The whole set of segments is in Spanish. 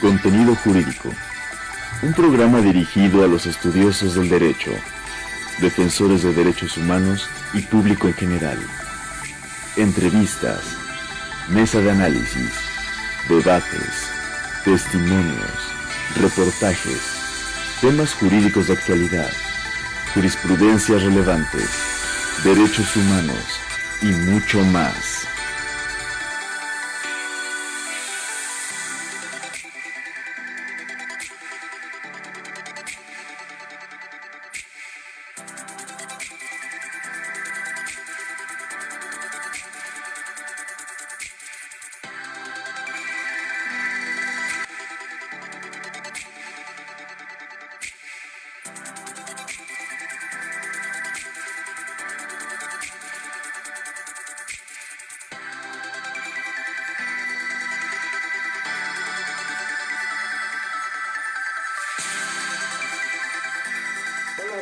Contenido jurídico. Un programa dirigido a los estudiosos del derecho, defensores de derechos humanos y público en general. Entrevistas, mesa de análisis, debates, testimonios, reportajes, temas jurídicos de actualidad, jurisprudencias relevantes, derechos humanos y mucho más.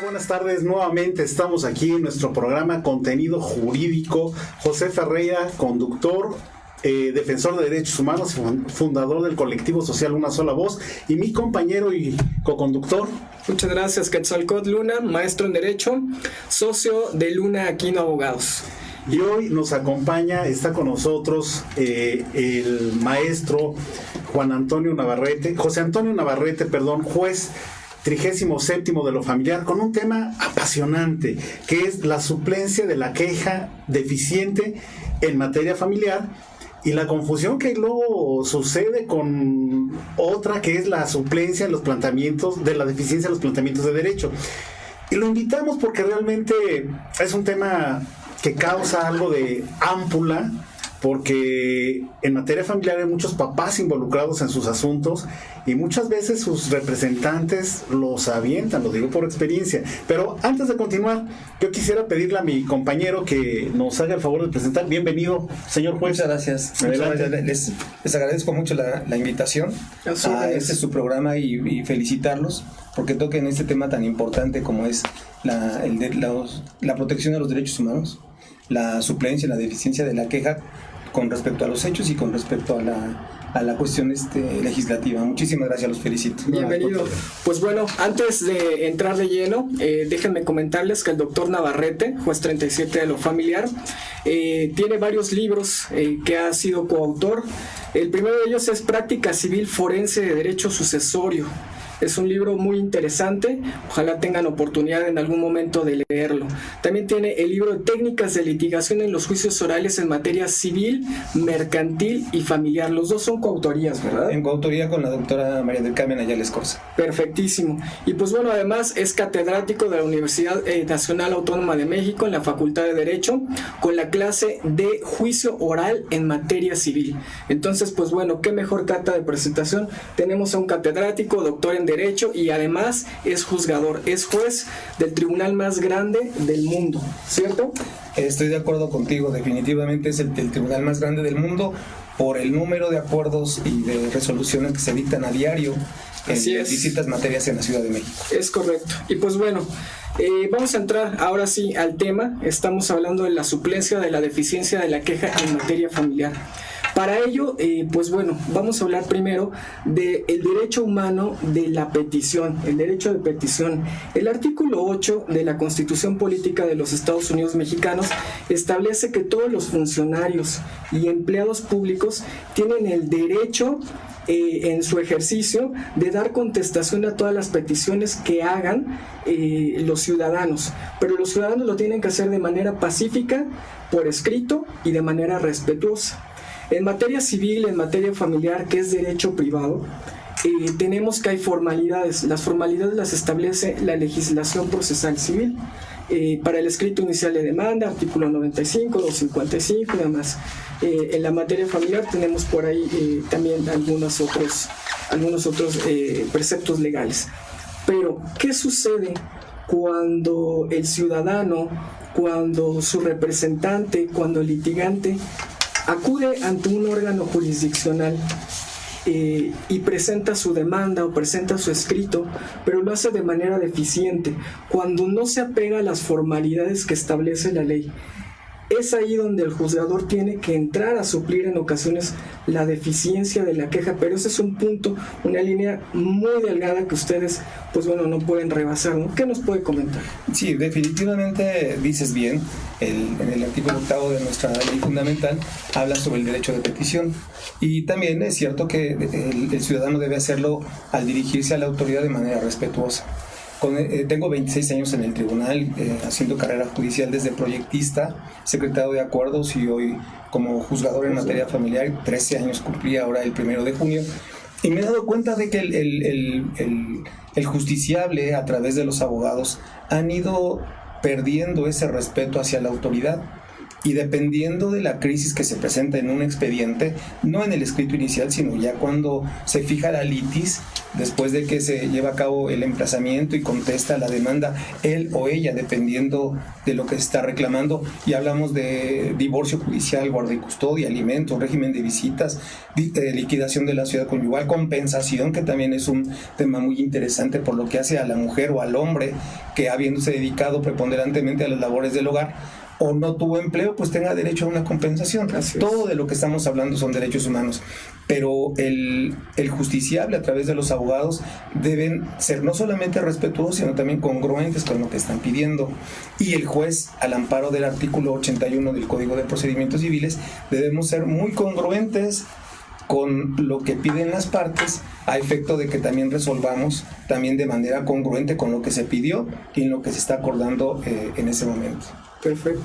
Buenas tardes, nuevamente estamos aquí en nuestro programa Contenido Jurídico. José Ferreira, conductor, defensor de derechos humanos, fundador del colectivo social Una Sola Voz, y mi compañero y coconductor. Muchas gracias, Quetzalcóatl Luna, maestro en Derecho, socio de Luna Aquino Abogados. Y hoy nos acompaña, está con nosotros el maestro José Antonio Navarrete, juez 37º de lo familiar, con un tema apasionante, que es la suplencia de la queja deficiente en materia familiar y la confusión que luego sucede con otra, que es la suplencia en los planteamientos de la deficiencia en los planteamientos de derecho. Y lo invitamos porque realmente es un tema que causa algo de ámpula, porque en materia familiar hay muchos papás involucrados en sus asuntos y muchas veces sus representantes los avientan, lo digo por experiencia. Pero antes de continuar, yo quisiera pedirle a mi compañero que nos haga el favor de presentar. Bienvenido, señor juez. Muchas gracias. Les agradezco mucho la invitación a este su programa y felicitarlos porque toquen este tema tan importante como es la protección de los derechos humanos, la suplencia y la deficiencia de la queja con respecto a los hechos y con respecto a la cuestión legislativa. Muchísimas gracias, los felicito. Bienvenido. Pues bueno, antes de entrar de lleno, déjenme comentarles que el doctor Navarrete, juez 37 de lo familiar, tiene varios libros que ha sido coautor. El primero de ellos es Práctica Civil Forense de Derecho Sucesorio. Es un libro muy interesante, ojalá tengan oportunidad en algún momento de leerlo. También tiene el libro de Técnicas de Litigación en los Juicios Orales en Materia Civil, Mercantil y Familiar. Los dos son coautorías, ¿verdad? En coautoría con la doctora María del Carmen Ayala Escorza. Perfectísimo. Y pues bueno, además es catedrático de la Universidad Nacional Autónoma de México en la Facultad de Derecho con la clase de Juicio Oral en Materia Civil. Entonces, pues bueno, qué mejor carta de presentación. Tenemos a un catedrático, doctor en Derecho y además es juzgador, es juez del tribunal más grande del mundo, ¿cierto? Estoy de acuerdo contigo, definitivamente es el tribunal más grande del mundo por el número de acuerdos y de resoluciones que se dictan a diario en distintas materias en la Ciudad de México. Es correcto. Y pues bueno, vamos a entrar ahora sí al tema. Estamos hablando de la suplencia de la deficiencia de la queja en materia familiar. Para ello, pues bueno, vamos a hablar primero del derecho humano de la petición, el derecho de petición. El artículo 8 de la Constitución Política de los Estados Unidos Mexicanos establece que todos los funcionarios y empleados públicos tienen el derecho en su ejercicio de dar contestación a todas las peticiones que hagan los ciudadanos, pero los ciudadanos lo tienen que hacer de manera pacífica, por escrito y de manera respetuosa. En materia civil, en materia familiar, que es derecho privado, tenemos que hay formalidades. Las formalidades las establece la legislación procesal civil. Para el escrito inicial de demanda, artículo 95, 255 y demás. En la materia familiar tenemos por ahí también algunos otros preceptos legales. Pero, ¿qué sucede cuando el ciudadano, cuando su representante, cuando el litigante acude ante un órgano jurisdiccional y presenta su demanda o presenta su escrito, pero lo hace de manera deficiente, cuando no se apega a las formalidades que establece la ley? es ahí donde el juzgador tiene que entrar a suplir en ocasiones la deficiencia de la queja, pero ese es un punto, una línea muy delgada que ustedes, pues bueno, no pueden rebasar, ¿no? ¿Qué nos puede comentar? Sí, definitivamente dices bien. En el artículo 8 de nuestra ley fundamental habla sobre el derecho de petición, y también es cierto que el ciudadano debe hacerlo al dirigirse a la autoridad de manera respetuosa. Tengo 26 años en el tribunal, haciendo carrera judicial desde proyectista, secretario de acuerdos, y hoy como juzgador en materia familiar. 13 años cumplí ahora el 1 de junio, y me he dado cuenta de que el justiciable, a través de los abogados, han ido perdiendo ese respeto hacia la autoridad. Y dependiendo de la crisis que se presenta en un expediente, no en el escrito inicial, sino ya cuando se fija la litis, después de que se lleva a cabo el emplazamiento y contesta la demanda él o ella, dependiendo de lo que se está reclamando, y hablamos de divorcio judicial, guarda y custodia, alimentos, régimen de visitas, liquidación de la sociedad conyugal, compensación, que también es un tema muy interesante por lo que hace a la mujer o al hombre que, habiéndose dedicado preponderantemente a las labores del hogar, o no tuvo empleo, pues tenga derecho a una compensación. Todo de lo que estamos hablando son derechos humanos, pero el justiciable, a través de los abogados, deben ser no solamente respetuosos, sino también congruentes con lo que están pidiendo. Y el juez, al amparo del artículo 81 del Código de Procedimientos Civiles, debemos ser muy congruentes con lo que piden las partes, a efecto de que también resolvamos también de manera congruente con lo que se pidió y en lo que se está acordando en ese momento. Perfecto.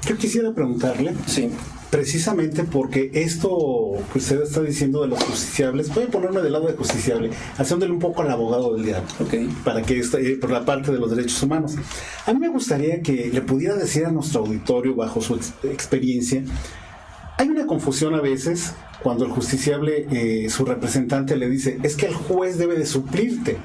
Yo quisiera preguntarle, sí, precisamente porque esto que usted está diciendo de los justiciables, voy a ponerme del lado de justiciable, haciéndole un poco al abogado del diablo, para que por la parte de los derechos humanos. A mí me gustaría que le pudiera decir a nuestro auditorio, bajo su experiencia, hay una confusión a veces cuando el justiciable, su representante le dice, es que el juez debe de suplirte.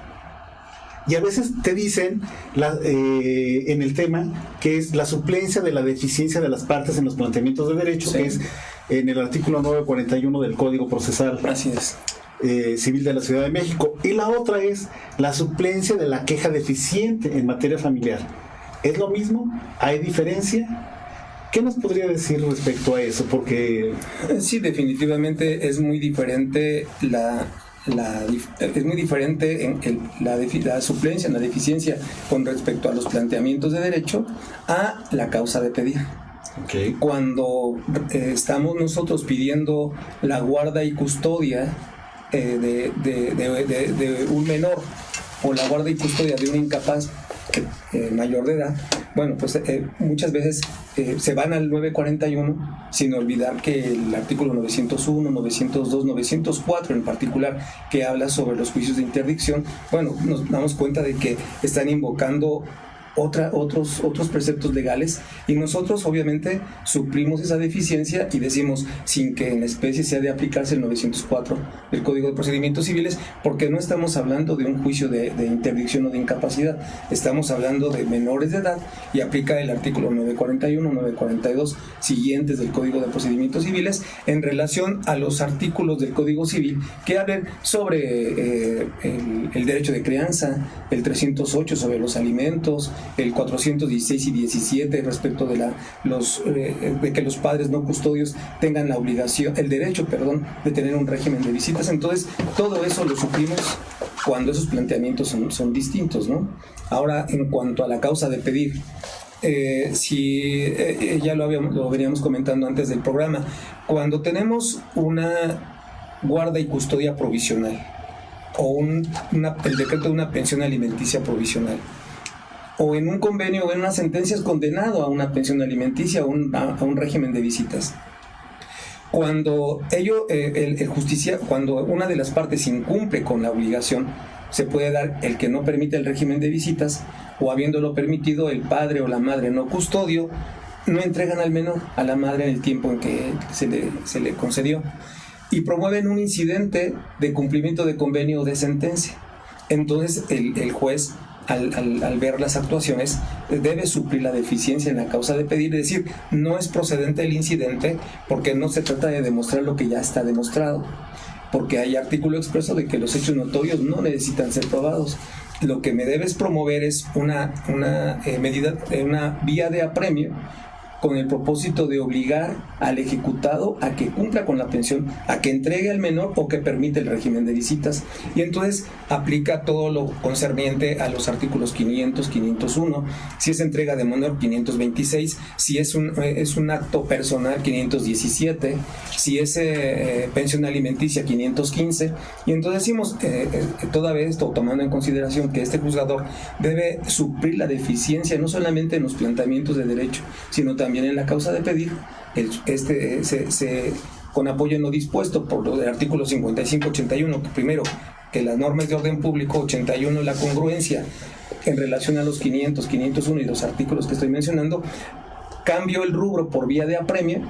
Y a veces te dicen en el tema que es la suplencia de la deficiencia de las partes en los planteamientos de derecho, sí, que es en el artículo 941 del Código Procesal. Así es. Civil de la Ciudad de México. Y la otra es la suplencia de la queja deficiente en materia familiar. ¿Es lo mismo? ¿Hay diferencia? ¿Qué nos podría decir respecto a eso? Porque sí, definitivamente es muy diferente es muy diferente en la suplencia, en la deficiencia con respecto a los planteamientos de derecho a la causa de pedir. Okay. Cuando estamos nosotros pidiendo la guarda y custodia de un menor, o la guarda y custodia de un incapaz mayor de edad, bueno, pues muchas veces se van al 941 sin olvidar que el artículo 901, 902, 904 en particular, que habla sobre los juicios de interdicción, bueno, nos damos cuenta de que están invocando otros preceptos legales, y nosotros obviamente suplimos esa deficiencia y decimos, sin que en especie se ha de aplicarse el 904 del Código de Procedimientos Civiles, porque no estamos hablando de un juicio de interdicción o de incapacidad, estamos hablando de menores de edad, y aplica el artículo 941, 942 siguientes del Código de Procedimientos Civiles en relación a los artículos del Código Civil que hablan sobre el derecho de crianza, el 308 sobre los alimentos, el 416 y 17 respecto de que los padres no custodios tengan la obligación, el derecho, de tener un régimen de visitas. Entonces, todo eso lo suplimos cuando esos planteamientos son distintos, ¿no? Ahora, en cuanto a la causa de pedir, ya lo veníamos comentando antes del programa, cuando tenemos una guarda y custodia provisional o el decreto de una pensión alimenticia provisional, o en un convenio o en una sentencia es condenado a una pensión alimenticia o a un régimen de visitas. Cuando cuando una de las partes incumple con la obligación, se puede dar el que no permite el régimen de visitas, o habiéndolo permitido, el padre o la madre no custodio no entregan al menor a la madre en el tiempo en que se le concedió, y promueven un incidente de cumplimiento de convenio o de sentencia. Entonces el juez, al ver las actuaciones, debe suplir la deficiencia en la causa de pedir, es decir, no es procedente el incidente porque no se trata de demostrar lo que ya está demostrado, porque hay artículo expreso de que los hechos notorios no necesitan ser probados. Lo que me debes promover es una vía de apremio con el propósito de obligar al ejecutado a que cumpla con la pensión, a que entregue al menor o que permite el régimen de visitas. Y entonces aplica todo lo concerniente a los artículos 500, 501, si es entrega de menor 526, si es un acto personal 517, si es pensión alimenticia 515. Y entonces decimos, toda vez tomando en consideración que este juzgador debe suplir la deficiencia no solamente en los planteamientos de derecho, sino también en la causa de pedir, con apoyo en lo dispuesto por el artículo 55-81, primero, que las normas de orden público, 81, la congruencia en relación a los 500, 501 y los artículos que estoy mencionando, cambio el rubro por vía de apremio.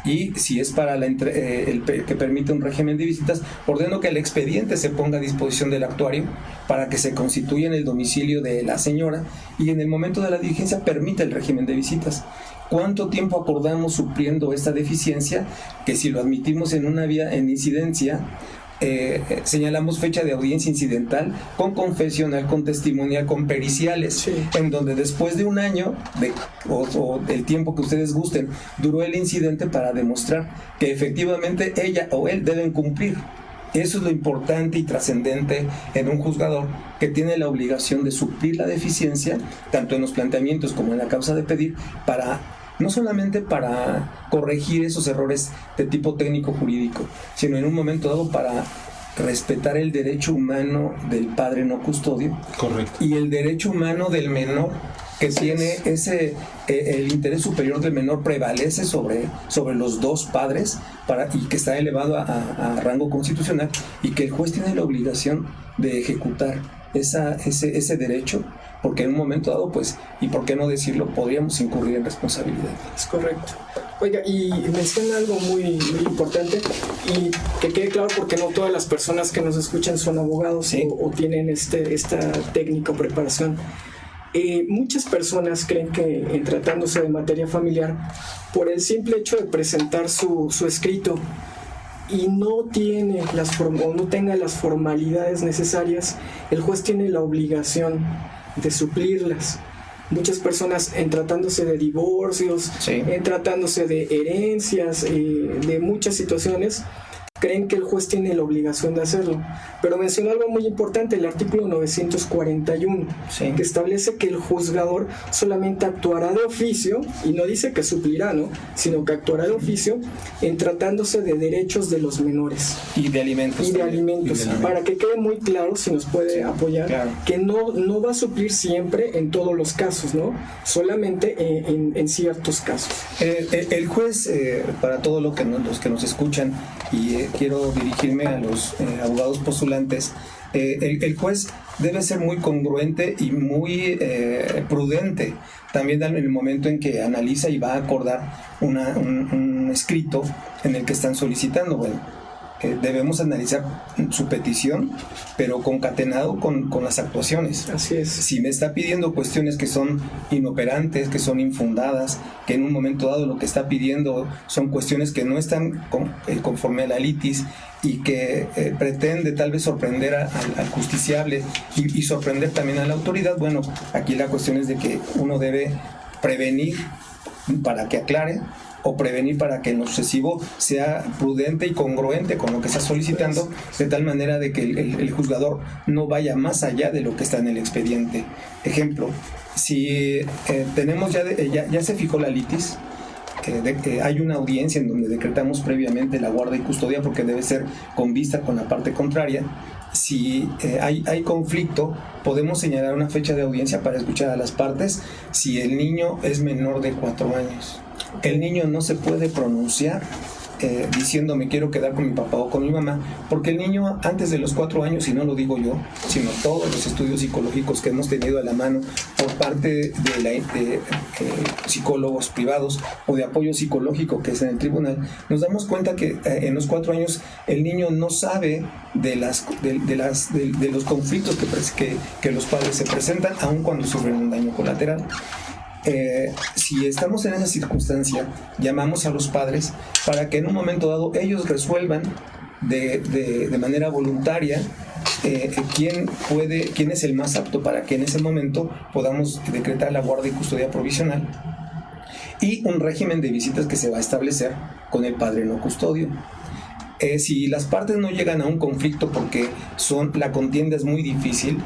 Y si es para el que permite un régimen de visitas, ordeno que el expediente se ponga a disposición del actuario para que se constituya en el domicilio de la señora y en el momento de la diligencia permita el régimen de visitas. ¿Cuánto tiempo acordamos supliendo esta deficiencia? Que si lo admitimos en una vía en incidencia, señalamos fecha de audiencia incidental con confesional, con testimonial, con periciales, sí, en donde después de un año o el tiempo que ustedes gusten duró el incidente para demostrar que efectivamente ella o él deben cumplir. Eso es lo importante y trascendente en un juzgador que tiene la obligación de suplir la deficiencia tanto en los planteamientos como en la causa de pedir, para no solamente para corregir esos errores de tipo técnico jurídico, sino en un momento dado para respetar el derecho humano del padre no custodio. Correcto. Y el derecho humano del menor, que tiene el interés superior del menor prevalece sobre los dos padres y que está elevado a rango constitucional, y que el juez tiene la obligación de ejecutar ese derecho, porque en un momento dado, pues, y por qué no decirlo, podríamos incurrir en responsabilidad. Es correcto. Oiga, y menciona algo muy, muy importante, y que quede claro, porque no todas las personas que nos escuchan son abogados, ¿sí?, o tienen esta técnica o preparación. Muchas personas creen que en tratándose de materia familiar, por el simple hecho de presentar su escrito y no tiene no tenga las formalidades necesarias, el juez tiene la obligación de suplirlas. Muchas personas, en tratándose de divorcios, sí, en tratándose de herencias, de muchas situaciones, creen que el juez tiene la obligación de hacerlo. Pero mencionó algo muy importante, el artículo 941, sí, que establece que el juzgador solamente actuará de oficio, y no dice que suplirá, ¿no?, sino que actuará de oficio en tratándose de derechos de los menores. Y de alimentos. Para que quede muy claro, si nos puede apoyar, claro, que no va a suplir siempre en todos los casos, ¿no?, solamente en ciertos casos. El juez, para todos los que nos escuchan, y quiero dirigirme a los abogados postulantes, el juez debe ser muy congruente y muy prudente también en el momento en que analiza y va a acordar un escrito en el que están solicitando. Bueno, debemos analizar su petición, pero concatenado con las actuaciones. Así es. Si me está pidiendo cuestiones que son inoperantes, que son infundadas, que en un momento dado lo que está pidiendo son cuestiones que no están conforme a la litis, y que pretende tal vez sorprender al justiciable y sorprender también a la autoridad, bueno, aquí la cuestión es de que uno debe prevenir para que aclare, o prevenir para que en lo sucesivo sea prudente y congruente con lo que está solicitando, de tal manera de que el juzgador no vaya más allá de lo que está en el expediente. Ejemplo, si tenemos ya se fijó la litis, hay una audiencia en donde decretamos previamente la guarda y custodia, porque debe ser con vista con la parte contraria. Si hay conflicto, podemos señalar una fecha de audiencia para escuchar a las partes. Si el niño es menor de 4 años, el niño no se puede pronunciar diciendo me quiero quedar con mi papá o con mi mamá, porque el niño antes de los 4 años, y no lo digo yo, sino todos los estudios psicológicos que hemos tenido a la mano por parte de psicólogos privados o de apoyo psicológico que es en el tribunal, nos damos cuenta que en los 4 años el niño no sabe de los conflictos que los padres se presentan, aun cuando sufren un daño colateral. Si estamos en esa circunstancia, llamamos a los padres para que en un momento dado ellos resuelvan de manera voluntaria quién es el más apto para que en ese momento podamos decretar la guardia y custodia provisional. y un régimen de visitas que se va a establecer con el padre no custodio. Si las partes no llegan a un conflicto porque la contienda es muy difícil,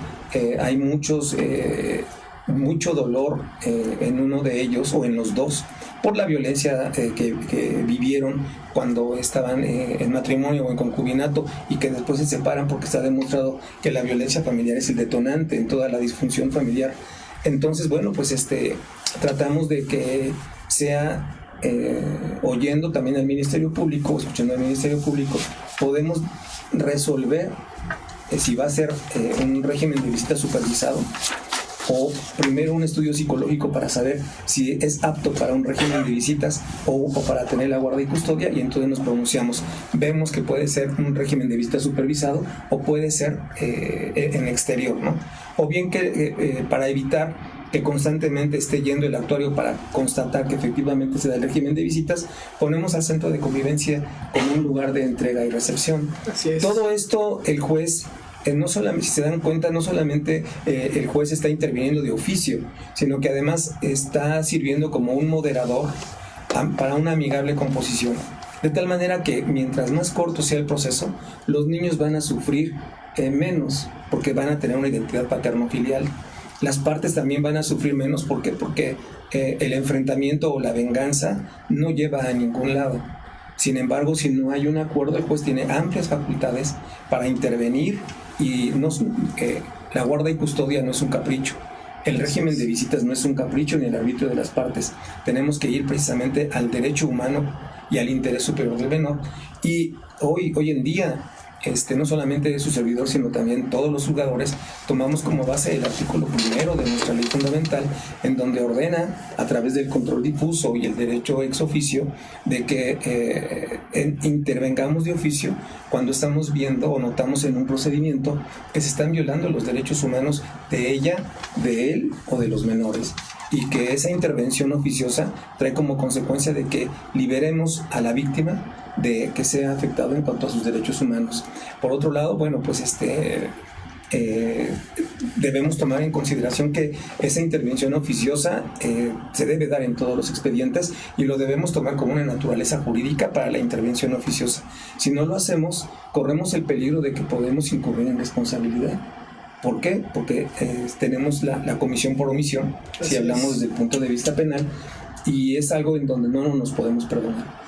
hay mucho dolor en uno de ellos o en los dos por la violencia que vivieron cuando estaban en matrimonio o en concubinato y que después se separan, porque está demostrado que la violencia familiar es el detonante en toda la disfunción familiar. Entonces, bueno, pues tratamos de que sea oyendo también al Ministerio Público, escuchando al Ministerio Público, podemos resolver si va a ser un régimen de visita supervisado o primero un estudio psicológico para saber si es apto para un régimen de visitas o para tener la guardia y custodia, y entonces nos pronunciamos. Vemos que puede ser un régimen de visita supervisado o puede ser en exterior, ¿no? O bien que para evitar que constantemente esté yendo el actuario para constatar que efectivamente se da el régimen de visitas, ponemos al centro de convivencia como un lugar de entrega y recepción. Así es. Todo esto el juez, no solamente, si se dan cuenta, no solamente el juez está interviniendo de oficio, sino que además está sirviendo como un moderador para una amigable composición. De tal manera que mientras más corto sea el proceso, los niños van a sufrir menos, porque van a tener una identidad paterno-filial. Las partes también van a sufrir menos porque el enfrentamiento o la venganza no lleva a ningún lado. Sin embargo, si no hay un acuerdo, el juez tiene amplias facultades para intervenir y la guarda y custodia no es un capricho. El régimen de visitas no es un capricho ni el arbitrio de las partes. Tenemos que ir precisamente al derecho humano y al interés superior del menor. Y hoy en día, no solamente su servidor, sino también todos los juzgadores, tomamos como base el artículo 1 de nuestra ley fundamental, en donde ordena, a través del control difuso y el derecho ex oficio, de que intervengamos de oficio cuando estamos viendo o notamos en un procedimiento que se están violando los derechos humanos de ella, de él o de los menores, y que esa intervención oficiosa trae como consecuencia de que liberemos a la víctima de que sea afectado en cuanto a sus derechos humanos. Por otro lado, bueno, pues debemos tomar en consideración que esa intervención oficiosa se debe dar en todos los expedientes y lo debemos tomar como una naturaleza jurídica para la intervención oficiosa. Si no lo hacemos, corremos el peligro de que podemos incurrir en responsabilidad. ¿Por qué? Porque tenemos la comisión por omisión, si hablamos desde el punto de vista penal, y es algo en donde no nos podemos perdonar.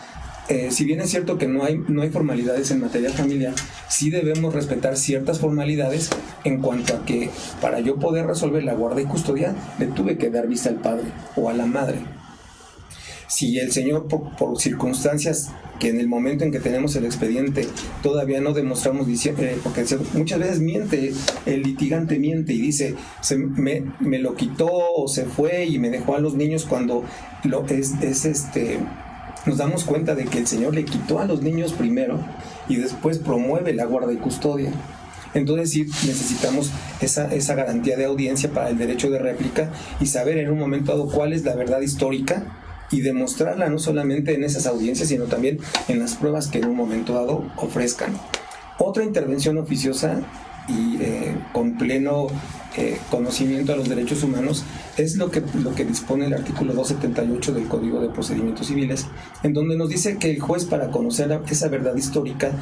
Si bien es cierto que no hay formalidades en materia familiar, sí debemos respetar ciertas formalidades en cuanto a que para yo poder resolver la guarda y custodia le tuve que dar vista al padre o a la madre. Si el señor por circunstancias que en el momento en que tenemos el expediente todavía no demostramos, porque muchas veces miente, el litigante miente y dice me lo quitó o se fue y me dejó a los niños, cuando nos damos cuenta de que el señor le quitó a los niños primero y después promueve la guarda y custodia. Entonces sí necesitamos esa garantía de audiencia para el derecho de réplica y saber en un momento dado cuál es la verdad histórica y demostrarla no solamente en esas audiencias, sino también en las pruebas que en un momento dado ofrezcan. Otra intervención oficiosa y con pleno conocimiento a los derechos humanos es lo que dispone el artículo 278 del Código de Procedimientos Civiles, en donde nos dice que el juez, para conocer esa verdad histórica,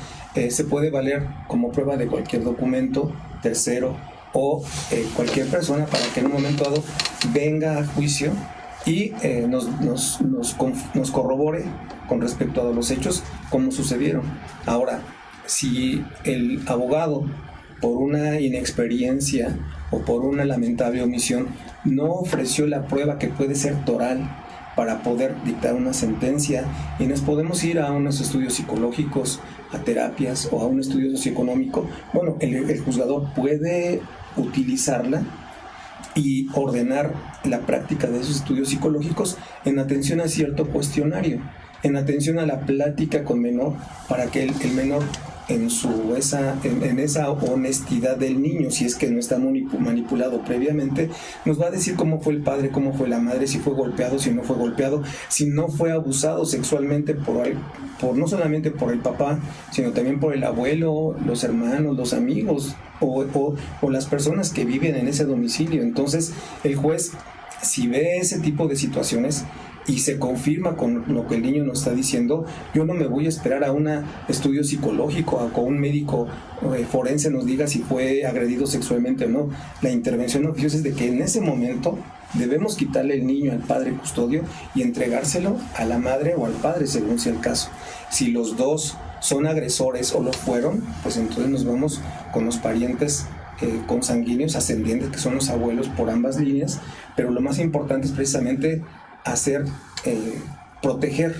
se puede valer como prueba de cualquier documento tercero o cualquier persona para que en un momento dado venga a juicio y nos corrobore con respecto a los hechos como sucedieron. Ahora, si el abogado, por una inexperiencia o por una lamentable omisión, no ofreció la prueba que puede ser toral para poder dictar una sentencia, y nos podemos ir a unos estudios psicológicos, a terapias o a un estudio socioeconómico, bueno, el juzgador puede utilizarla y ordenar la práctica de esos estudios psicológicos en atención a cierto cuestionario, en atención a la plática con menor, para que el menor en esa honestidad del niño, si es que no está manipulado previamente, nos va a decir cómo fue el padre, cómo fue la madre, si fue golpeado, si no fue golpeado, si no fue abusado sexualmente por no solamente por el papá, sino también por el abuelo, los hermanos, los amigos o las personas que viven en ese domicilio. Entonces el juez, si ve ese tipo de situaciones y se confirma con lo que el niño nos está diciendo, yo no me voy a esperar a un estudio psicológico, a que un médico forense nos diga si fue agredido sexualmente o no. La intervención oficiosa es de que en ese momento debemos quitarle el niño al padre custodio y entregárselo a la madre o al padre, según sea el caso. Si los dos son agresores o lo fueron, pues entonces nos vamos con los parientes consanguíneos ascendientes, que son los abuelos por ambas líneas, pero lo más importante es precisamente proteger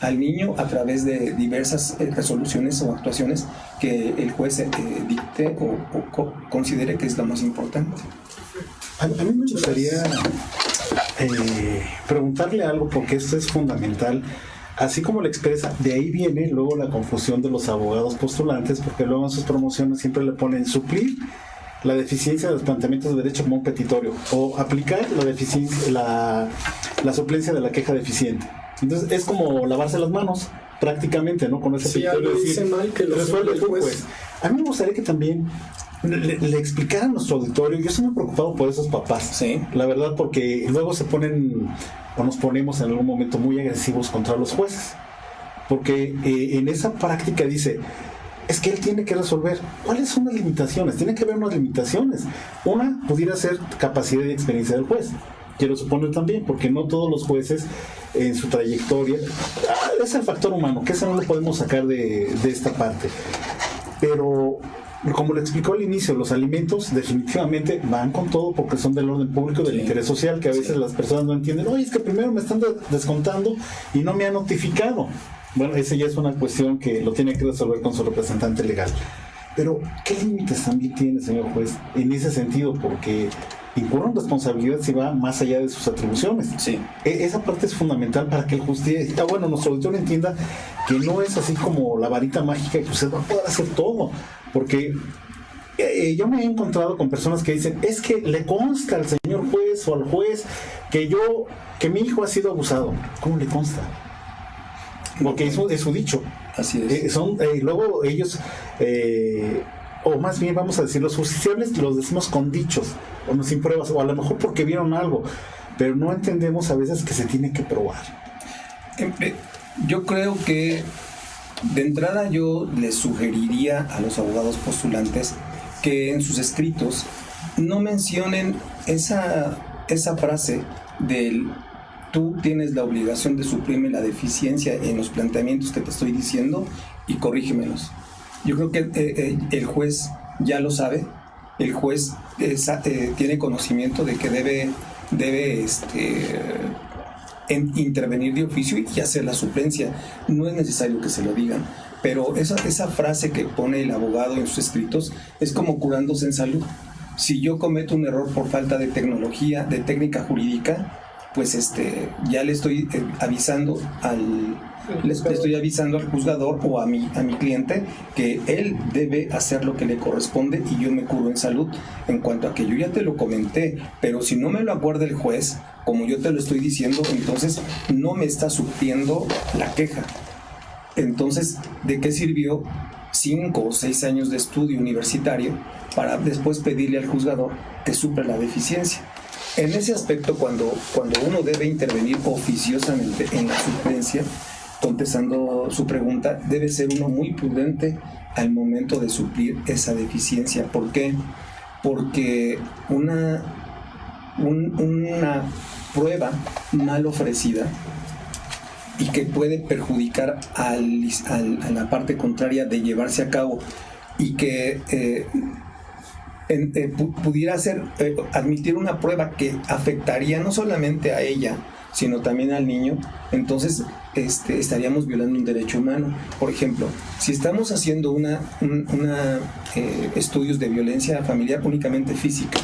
al niño a través de diversas resoluciones o actuaciones que el juez dicte o considere que es lo más importante. A mí me gustaría preguntarle algo, porque esto es fundamental. Así como lo expresa, de ahí viene luego la confusión de los abogados postulantes, porque luego en sus promociones siempre le ponen suplir la deficiencia de los planteamientos de derecho como un petitorio, o aplicar la deficiencia, la suplencia de la queja deficiente. Entonces es como lavarse las manos prácticamente, ¿no? Con ese petitorio, dice mal que lo resuelve el juez. Pues, a mí me gustaría que también le explicara a nuestro auditorio. Yo estoy muy preocupado por esos papás, sí, la verdad, porque luego se ponen o nos ponemos en algún momento muy agresivos contra los jueces, porque en esa práctica dice, es que él tiene que resolver. ¿Cuáles son las limitaciones? Tiene que haber unas limitaciones. Una pudiera ser capacidad y experiencia del juez, quiero suponer también, porque no todos los jueces en su trayectoria, es el factor humano, que eso no lo podemos sacar de esta parte. Pero como lo explicó al inicio, los alimentos definitivamente van con todo, porque son del orden público, del interés social, que a veces las personas no entienden. Oye, es que primero me están descontando y no me han notificado. Bueno, esa ya es una cuestión que lo tiene que resolver con su representante legal. Pero, ¿qué límites también tiene, señor juez, en ese sentido? Porque incurre en responsabilidad si va más allá de sus atribuciones. Sí. Esa parte es fundamental para que el justicia, nuestro auditor entienda que no es así como la varita mágica que usted va a poder hacer todo. Porque yo me he encontrado con personas que dicen, es que le consta al señor juez o al juez que mi hijo ha sido abusado. ¿Cómo le consta? Porque eso es su dicho. Así es. Luego ellos, o más bien vamos a decir, los justiciables los decimos con dichos, o no sin pruebas, o a lo mejor porque vieron algo, pero no entendemos a veces que se tiene que probar. Yo creo que de entrada yo les sugeriría a los abogados postulantes que en sus escritos no mencionen esa frase del tú tienes la obligación de suplirme la deficiencia en los planteamientos que te estoy diciendo y corrígemelos. Yo creo que el juez ya lo sabe, el juez tiene conocimiento de que debe intervenir de oficio y hacer la suplencia. No es necesario que se lo digan, pero esa frase que pone el abogado en sus escritos es como curándose en salud. Si yo cometo un error por falta de tecnología, de técnica jurídica, pues ya le estoy avisando al juzgador o a mi cliente que él debe hacer lo que le corresponde y yo me curo en salud. En cuanto a que yo ya te lo comenté, pero si no me lo acuerda el juez, como yo te lo estoy diciendo, entonces no me está supliendo la queja. Entonces, ¿de qué sirvió 5 o 6 años de estudio universitario para después pedirle al juzgador que supla la deficiencia? En ese aspecto, cuando uno debe intervenir oficiosamente en la suplencia, contestando su pregunta, debe ser uno muy prudente al momento de suplir esa deficiencia. ¿Por qué? Porque una prueba mal ofrecida y que puede perjudicar a la parte contraria de llevarse a cabo y que pudiera admitir una prueba que afectaría no solamente a ella, sino también al niño, entonces estaríamos violando un derecho humano. Por ejemplo, si estamos haciendo estudios de violencia familiar únicamente física,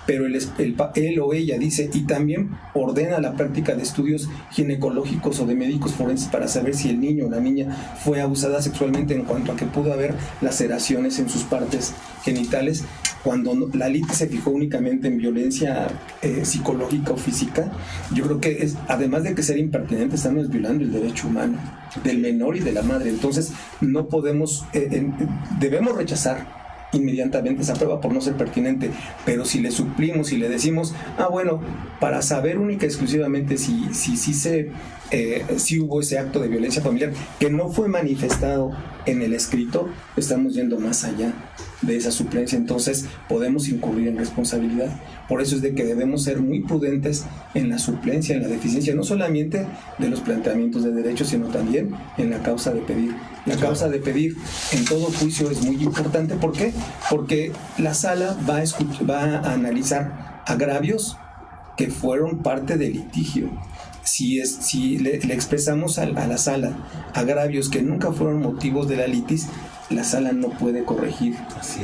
pero él o ella dice y también ordena la práctica de estudios ginecológicos o de médicos forenses para saber si el niño o la niña fue abusada sexualmente en cuanto a que pudo haber laceraciones en sus partes genitales, cuando la LIT se fijó únicamente en violencia psicológica o física, yo creo que además de que ser impertinente, estamos violando el derecho humano del menor y de la madre. Entonces no podemos, debemos rechazar inmediatamente esa prueba por no ser pertinente. Pero si le suplimos y le decimos, bueno, para saber única y exclusivamente si hubo ese acto de violencia familiar que no fue manifestado en el escrito, estamos yendo más allá de esa suplencia, entonces podemos incurrir en responsabilidad. Por eso es de que debemos ser muy prudentes en la suplencia, en la deficiencia, no solamente de los planteamientos de derechos, sino también en la causa de pedir. La causa de pedir en todo juicio es muy importante. ¿Por qué? Porque la sala va a analizar agravios que fueron parte del litigio. Si le expresamos a la sala agravios que nunca fueron motivos de la litis, la sala no puede corregir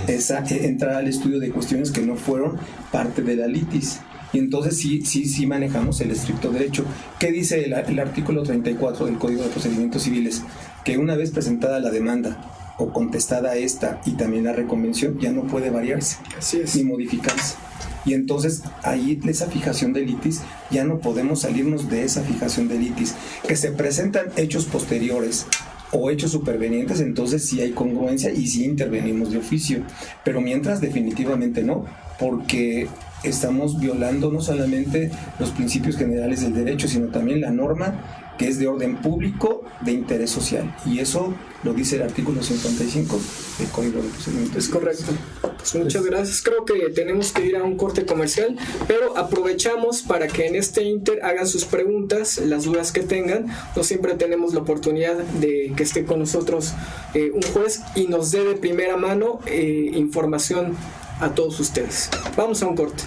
entrar al estudio de cuestiones que no fueron parte de la litis. Y entonces sí manejamos el estricto derecho. ¿Qué dice el artículo 34 del Código de Procedimientos Civiles? Que una vez presentada la demanda o contestada esta y también la reconvención, ya no puede variarse ni modificarse. Y entonces ahí esa fijación de litis, ya no podemos salirnos de esa fijación de litis. Que se presentan hechos posteriores o hechos supervenientes, entonces sí hay congruencia y sí intervenimos de oficio. Pero mientras, definitivamente no, porque estamos violando no solamente los principios generales del derecho, sino también la norma que es de orden público de interés social. Y eso lo dice el artículo 55 del Código de Procedimientos. Es correcto. Pues muchas gracias. Creo que tenemos que ir a un corte comercial, pero aprovechamos para que en este inter hagan sus preguntas, las dudas que tengan. No siempre tenemos la oportunidad de que esté con nosotros un juez y nos dé de primera mano información a todos ustedes. Vamos a un corte.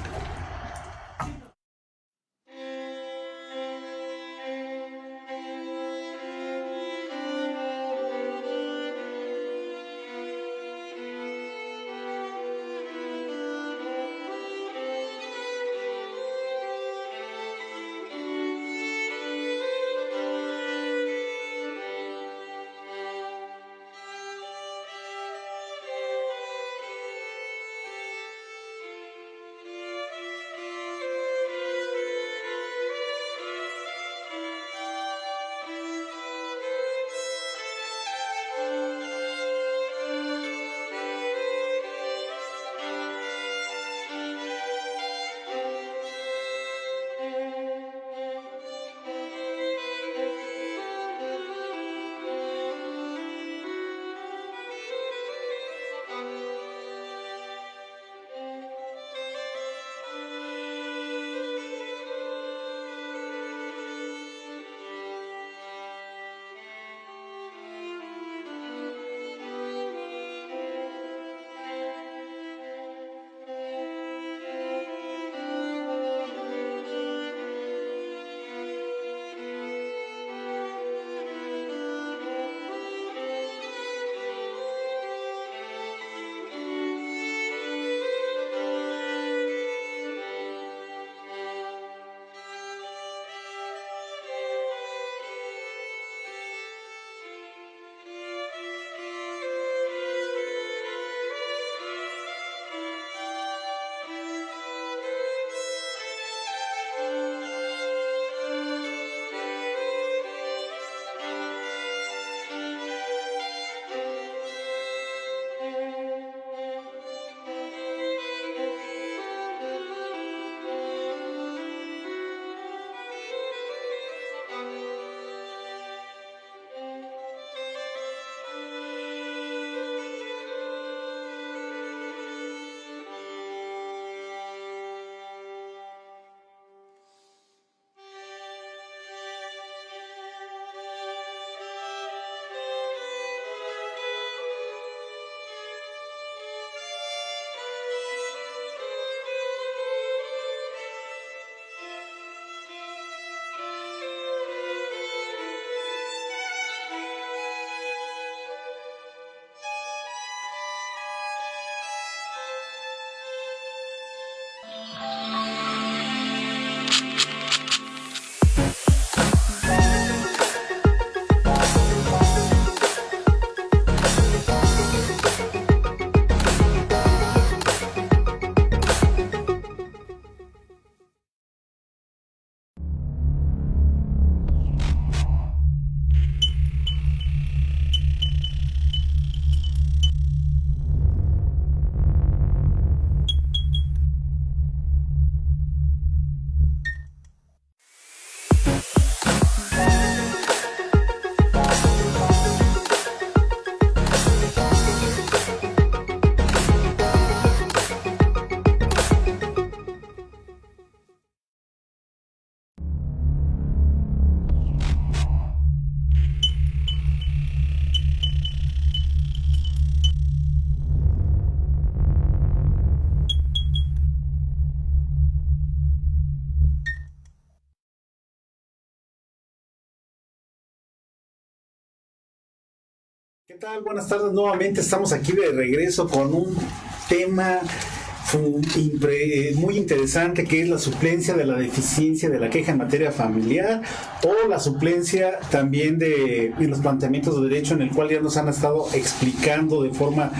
¿Qué tal? Buenas tardes. Nuevamente estamos aquí de regreso con un tema muy interesante, que es la suplencia de la deficiencia de la queja en materia familiar, o la suplencia también de los planteamientos de derecho, en el cual ya nos han estado explicando de forma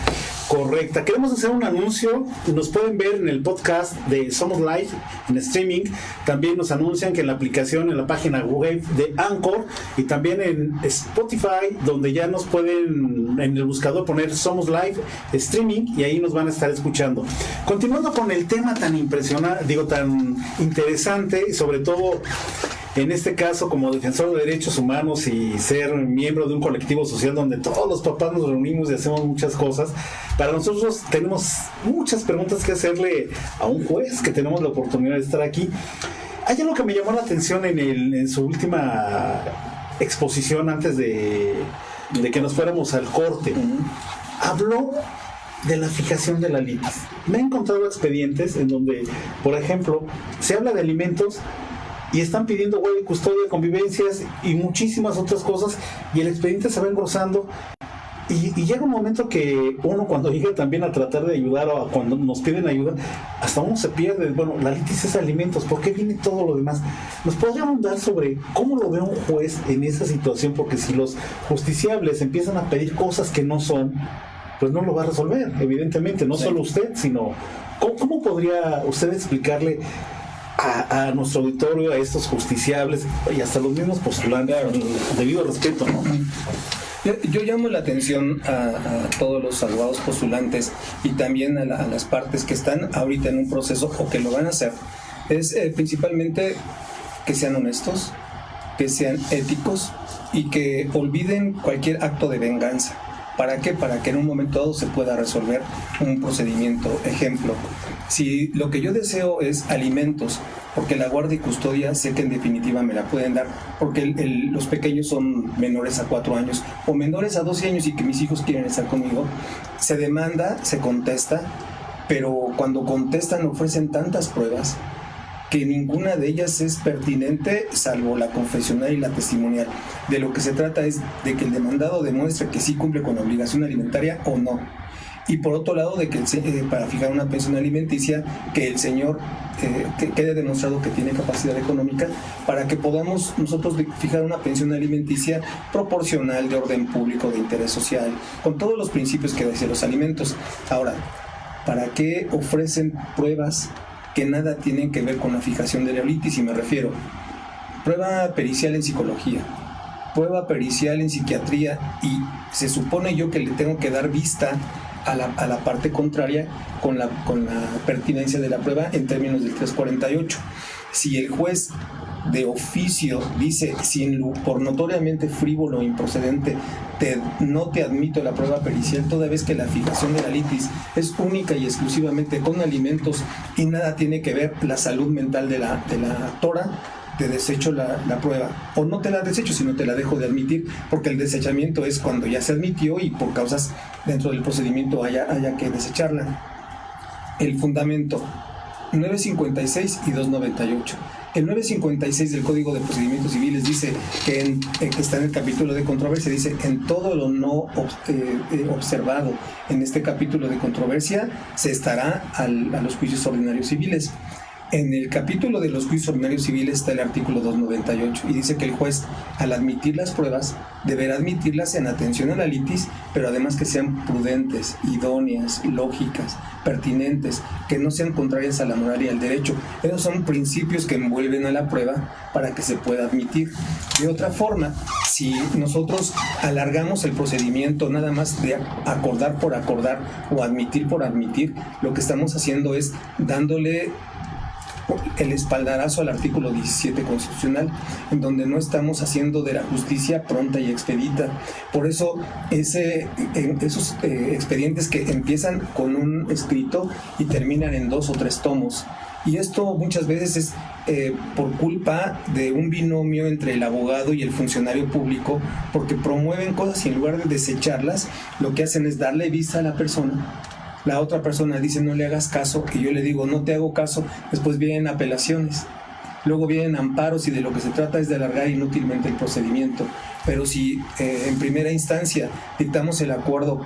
correcta. Queremos hacer un anuncio. Nos pueden ver en el podcast de Somos Live en streaming. También nos anuncian que en la aplicación, en la página web de Anchor, y también en Spotify, donde ya nos pueden en el buscador poner Somos Live streaming, y ahí nos van a estar escuchando. Continuando con el tema tan impresionante, tan interesante, y sobre todo en este caso como defensor de derechos humanos y ser miembro de un colectivo social donde todos los papás nos reunimos y hacemos muchas cosas, para nosotros tenemos muchas preguntas que hacerle a un juez que tenemos la oportunidad de estar aquí. Hay algo que me llamó la atención en su última exposición antes de que nos fuéramos al corte. Habló de la fijación de la litis. Me he encontrado expedientes en donde, por ejemplo, se habla de alimentos y están pidiendo guardia y custodia, convivencias y muchísimas otras cosas, y el expediente se va engrosando, y llega un momento que uno, cuando llega también a tratar de ayudar, o cuando nos piden ayuda, hasta uno se pierde. Bueno, la litis es alimentos, ¿por qué viene todo lo demás? ¿Nos podría abundar sobre cómo lo ve un juez en esa situación? Porque si los justiciables empiezan a pedir cosas que no son, pues no lo va a resolver, evidentemente, no solo usted, sino ¿cómo podría usted explicarle a nuestro auditorio, a estos justiciables y hasta los mismos postulantes, debido al respeto, ¿no? Yo llamo la atención a todos los abogados postulantes y también a las partes que están ahorita en un proceso o que lo van a hacer. Es principalmente que sean honestos, que sean éticos y que olviden cualquier acto de venganza. ¿Para qué? Para que en un momento dado se pueda resolver un procedimiento. Ejemplo, si lo que yo deseo es alimentos, porque la guardia y custodia sé que en definitiva me la pueden dar, porque los pequeños son menores a 4 años o menores a 12 años y que mis hijos quieren estar conmigo, se demanda, se contesta, pero cuando contestan ofrecen tantas pruebas que ninguna de ellas es pertinente, salvo la confesional y la testimonial. De lo que se trata es de que el demandado demuestre que sí cumple con la obligación alimentaria o no. Y por otro lado, de que para fijar una pensión alimenticia, que el señor que quede demostrado que tiene capacidad económica para que podamos nosotros fijar una pensión alimenticia proporcional, de orden público, de interés social, con todos los principios que dicen los alimentos. Ahora, ¿para qué ofrecen pruebas que nada tienen que ver con la fijación de la litis? Y me refiero, prueba pericial en psicología, prueba pericial en psiquiatría, y se supone yo que le tengo que dar vista a la parte contraria con la pertinencia de la prueba en términos del 348. Si el juez de oficio dice, por notoriamente frívolo o improcedente, no te admito la prueba pericial, toda vez que la fijación de la litis es única y exclusivamente con alimentos y nada tiene que ver la salud mental de la actora, te desecho la prueba, o no te la desecho, sino te la dejo de admitir, porque el desechamiento es cuando ya se admitió y por causas dentro del procedimiento haya que desecharla. El fundamento 956 y 298. El 956 del Código de Procedimientos Civiles dice que está en el capítulo de controversia, dice: en todo lo no observado en este capítulo de controversia se estará a los juicios ordinarios civiles. En el capítulo de los juicios ordinarios civiles está el artículo 298 y dice que el juez, al admitir las pruebas, deberá admitirlas en atención a la litis, pero además que sean prudentes, idóneas, lógicas, pertinentes, que no sean contrarias a la moral y al derecho. Esos son principios que envuelven a la prueba para que se pueda admitir. De otra forma, si nosotros alargamos el procedimiento nada más de acordar por acordar o admitir por admitir, lo que estamos haciendo es dándole el espaldarazo al artículo 17 constitucional, en donde no estamos haciendo de la justicia pronta y expedita. Por eso esos expedientes que empiezan con un escrito y terminan en 2 o 3 tomos, y esto muchas veces es por culpa de un binomio entre el abogado y el funcionario público, porque promueven cosas y en lugar de desecharlas, lo que hacen es darle vista a la persona. La otra persona dice no le hagas caso, y yo le digo no te hago caso, después vienen apelaciones. luego vienen amparos y de lo que se trata es de alargar inútilmente el procedimiento. Pero si en primera instancia dictamos el acuerdo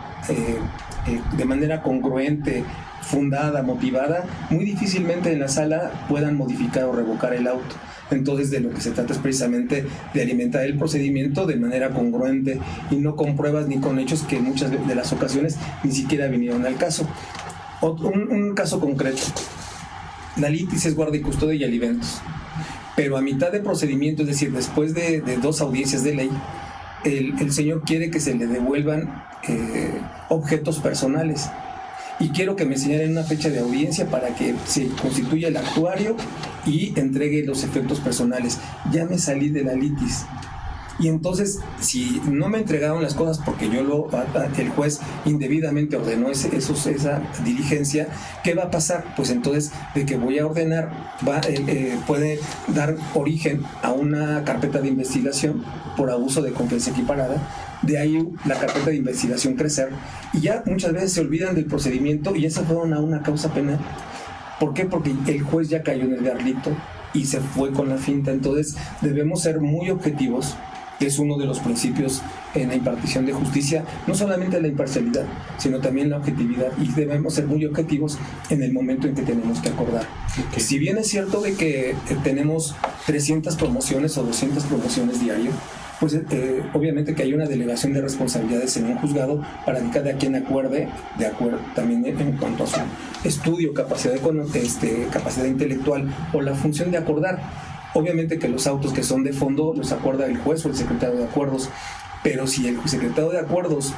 de manera congruente, fundada, motivada, muy difícilmente en la sala puedan modificar o revocar el auto. Entonces de lo que se trata es precisamente de alimentar el procedimiento de manera congruente y no con pruebas ni con hechos que en muchas de las ocasiones ni siquiera vinieron al caso. Un caso concreto: la litis es guarda y custodia y alimentos, pero a mitad de procedimiento, es decir, después de 2 audiencias de ley, el señor quiere que se le devuelvan objetos personales. Y quiero que me señalen una fecha de audiencia para que se constituya el actuario y entregue los efectos personales. Ya me salí de la litis. Y entonces, si no me entregaron las cosas porque el juez indebidamente ordenó esa diligencia, ¿qué va a pasar? Pues entonces, de que voy a ordenar, puede dar origen a una carpeta de investigación por abuso de confianza equiparada. De ahí la carpeta de investigación crecer, y ya muchas veces se olvidan del procedimiento y ya se fueron a una causa penal. ¿Por qué? Porque el juez ya cayó en el garlito y se fue con la finta. Entonces debemos ser muy objetivos, que es uno de los principios en la impartición de justicia, no solamente la imparcialidad, sino también la objetividad, y debemos ser muy objetivos en el momento en que tenemos que acordar. Okay. Si bien es cierto de que tenemos 300 promociones o 200 promociones diario, pues obviamente que hay una delegación de responsabilidades en un juzgado para que cada quien acuerde también en cuanto a su estudio, capacidad intelectual o la función de acordar. Obviamente que los autos que son de fondo los acuerda el juez o el secretario de acuerdos, pero si el secretario de acuerdos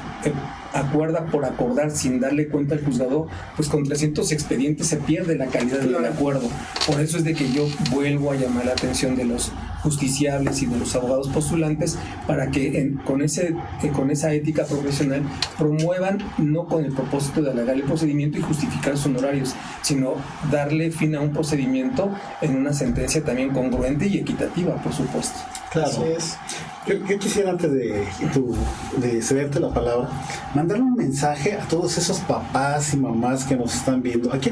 acuerda por acordar sin darle cuenta al juzgado, pues con 300 expedientes se pierde la calidad del acuerdo. Por eso es de que yo vuelvo a llamar la atención de los justiciables y de los abogados postulantes para que con esa ética profesional promuevan, no con el propósito de alargar el procedimiento y justificar sus honorarios, sino darle fin a un procedimiento en una sentencia también congruente y equitativa, por supuesto. Claro. Así es. Yo quisiera, antes de cederte la palabra, mandarle un mensaje a todos esos papás y mamás que nos están viendo. Aquí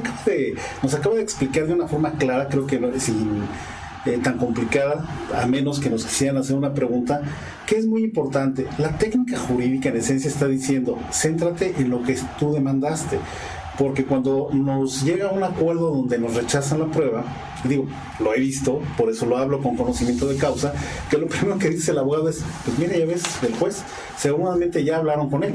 nos acaba de explicar de una forma clara, creo que no es tan complicada, a menos que nos quisieran hacer una pregunta, que es muy importante. La técnica jurídica en esencia está diciendo: céntrate en lo que tú demandaste. Porque cuando nos llega a un acuerdo donde nos rechazan la prueba, lo he visto, por eso lo hablo con conocimiento de causa, que lo primero que dice el abogado es: pues mira, ya ves, el juez, seguramente ya hablaron con él.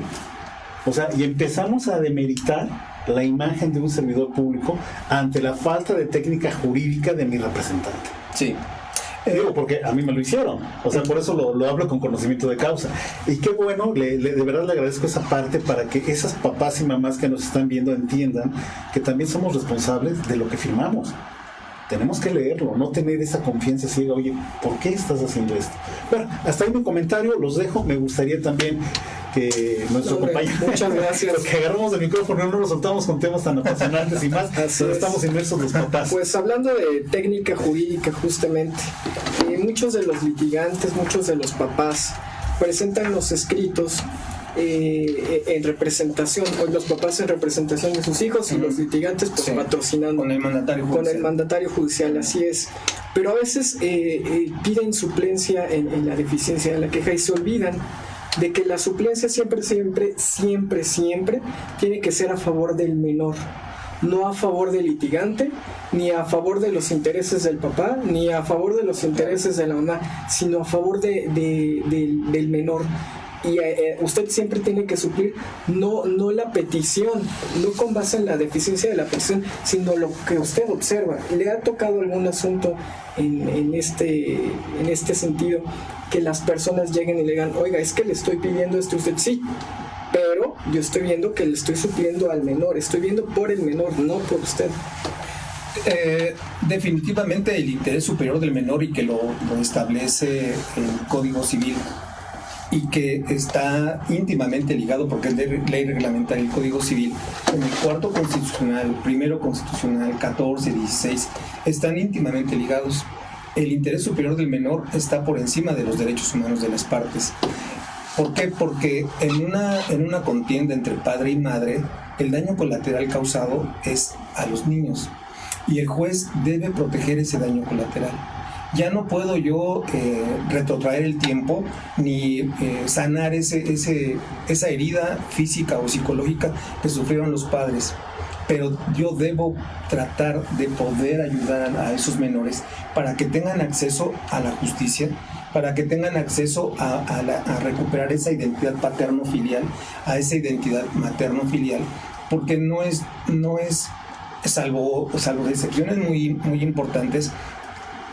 O sea, y empezamos a demeritar la imagen de un servidor público ante la falta de técnica jurídica de mi representante. Sí. Porque a mí me lo hicieron, o sea, por eso lo hablo con conocimiento de causa. Y qué bueno, de verdad le agradezco esa parte para que esas papás y mamás que nos están viendo entiendan que también somos responsables de lo que firmamos. Tenemos que leerlo, no tener esa confianza ciega. Oye, ¿por qué estás haciendo esto? Bueno, hasta ahí mi comentario, los dejo. Me gustaría también que nuestro compañero, muchas gracias, que agarramos el micrófono y no nos soltamos con temas tan apasionantes y más, estamos inmersos los papás. Pues hablando de técnica jurídica, justamente, muchos de los litigantes, muchos de los papás presentan los escritos en representación, o los papás en representación de sus hijos y los litigantes pues patrocinando con el mandatario judicial. Así es. Pero a veces piden suplencia en la deficiencia de la queja y se olvidan de que la suplencia siempre tiene que ser a favor del menor, no a favor del litigante, ni a favor de los intereses del papá, ni a favor de los intereses de la mamá, sino a favor del menor. Y usted siempre tiene que suplir no la petición, no con base en la deficiencia de la petición, sino lo que usted observa. ¿Le ha tocado algún asunto en este sentido que las personas lleguen y le digan: oiga, es que le estoy pidiendo esto? Usted: sí, pero yo estoy viendo que le estoy supliendo al menor, estoy viendo por el menor, no por usted. Definitivamente el interés superior del menor, y que lo establece el Código Civil, y que está íntimamente ligado, porque es ley reglamentaria, el Código Civil, en el 4º constitucional, 1º constitucional, 14, 16, están íntimamente ligados. El interés superior del menor está por encima de los derechos humanos de las partes. ¿Por qué? Porque en una contienda entre padre y madre, el daño colateral causado es a los niños, y el juez debe proteger ese daño colateral. ya no puedo yo retrotraer el tiempo ni sanar esa herida física o psicológica que sufrieron los padres. Pero yo debo tratar de poder ayudar a esos menores para que tengan acceso a la justicia, para que tengan acceso a recuperar esa identidad paterno-filial, a esa identidad materno-filial, porque no es salvo excepciones muy, muy importantes,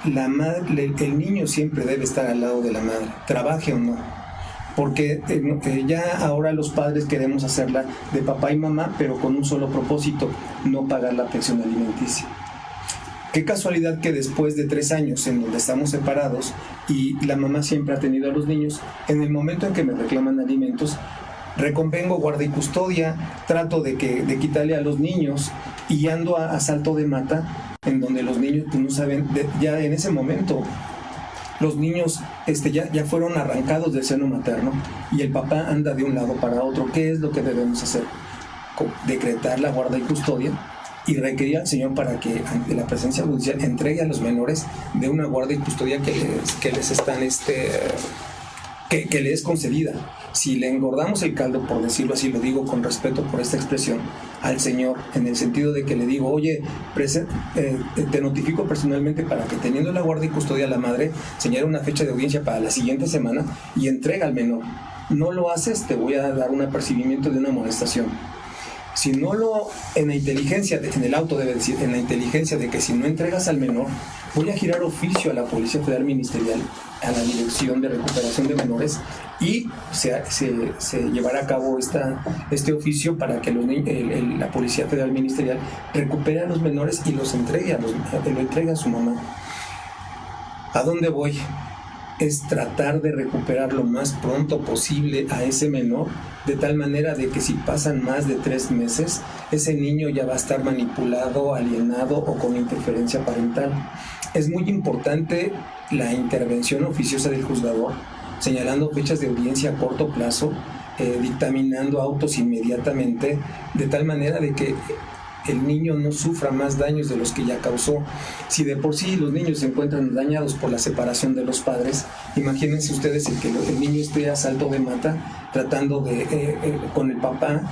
la madre, el niño siempre debe estar al lado de la madre, trabaje o no. Porque ya ahora los padres queremos hacerla de papá y mamá, pero con un solo propósito: no pagar la pensión alimenticia. Qué casualidad que después de 3 años en donde estamos separados y la mamá siempre ha tenido a los niños, en el momento en que me reclaman alimentos, reconvengo guarda y custodia, trato de quitarle a los niños y ando a salto de mata, en donde los niños pues, no saben, ya en ese momento los niños ya fueron arrancados del seno materno y el papá anda de un lado para otro. ¿Qué es lo que debemos hacer? Decretar la guarda y custodia y requerir al Señor para que ante la presencia judicial entregue a los menores de una guarda y custodia que les están que le es concedida. Si le engordamos el caldo, por decirlo así, lo digo con respeto por esta expresión, al Señor, en el sentido de que le digo, oye, te notifico personalmente para que, teniendo la guardia y custodia a la madre, señale una fecha de audiencia para la siguiente semana y entrega al menor. No lo haces, te voy a dar un apercibimiento de una amonestación. Si no en la inteligencia, en el auto debe decir, en la inteligencia de que si no entregas al menor, voy a girar oficio a la Policía Federal Ministerial, a la Dirección de Recuperación de Menores, y se llevará a cabo este oficio para que la Policía Federal Ministerial recupere a los menores y los entregue a su mamá. ¿A dónde voy? Es tratar de recuperar lo más pronto posible a ese menor, de tal manera de que si pasan más de 3 meses, ese niño ya va a estar manipulado, alienado o con interferencia parental. Es muy importante la intervención oficiosa del juzgador, señalando fechas de audiencia a corto plazo, dictaminando autos inmediatamente, de tal manera de que el niño no sufra más daños de los que ya causó. Si de por sí los niños se encuentran dañados por la separación de los padres, imagínense ustedes que el niño esté a salto de mata, tratando con el papá,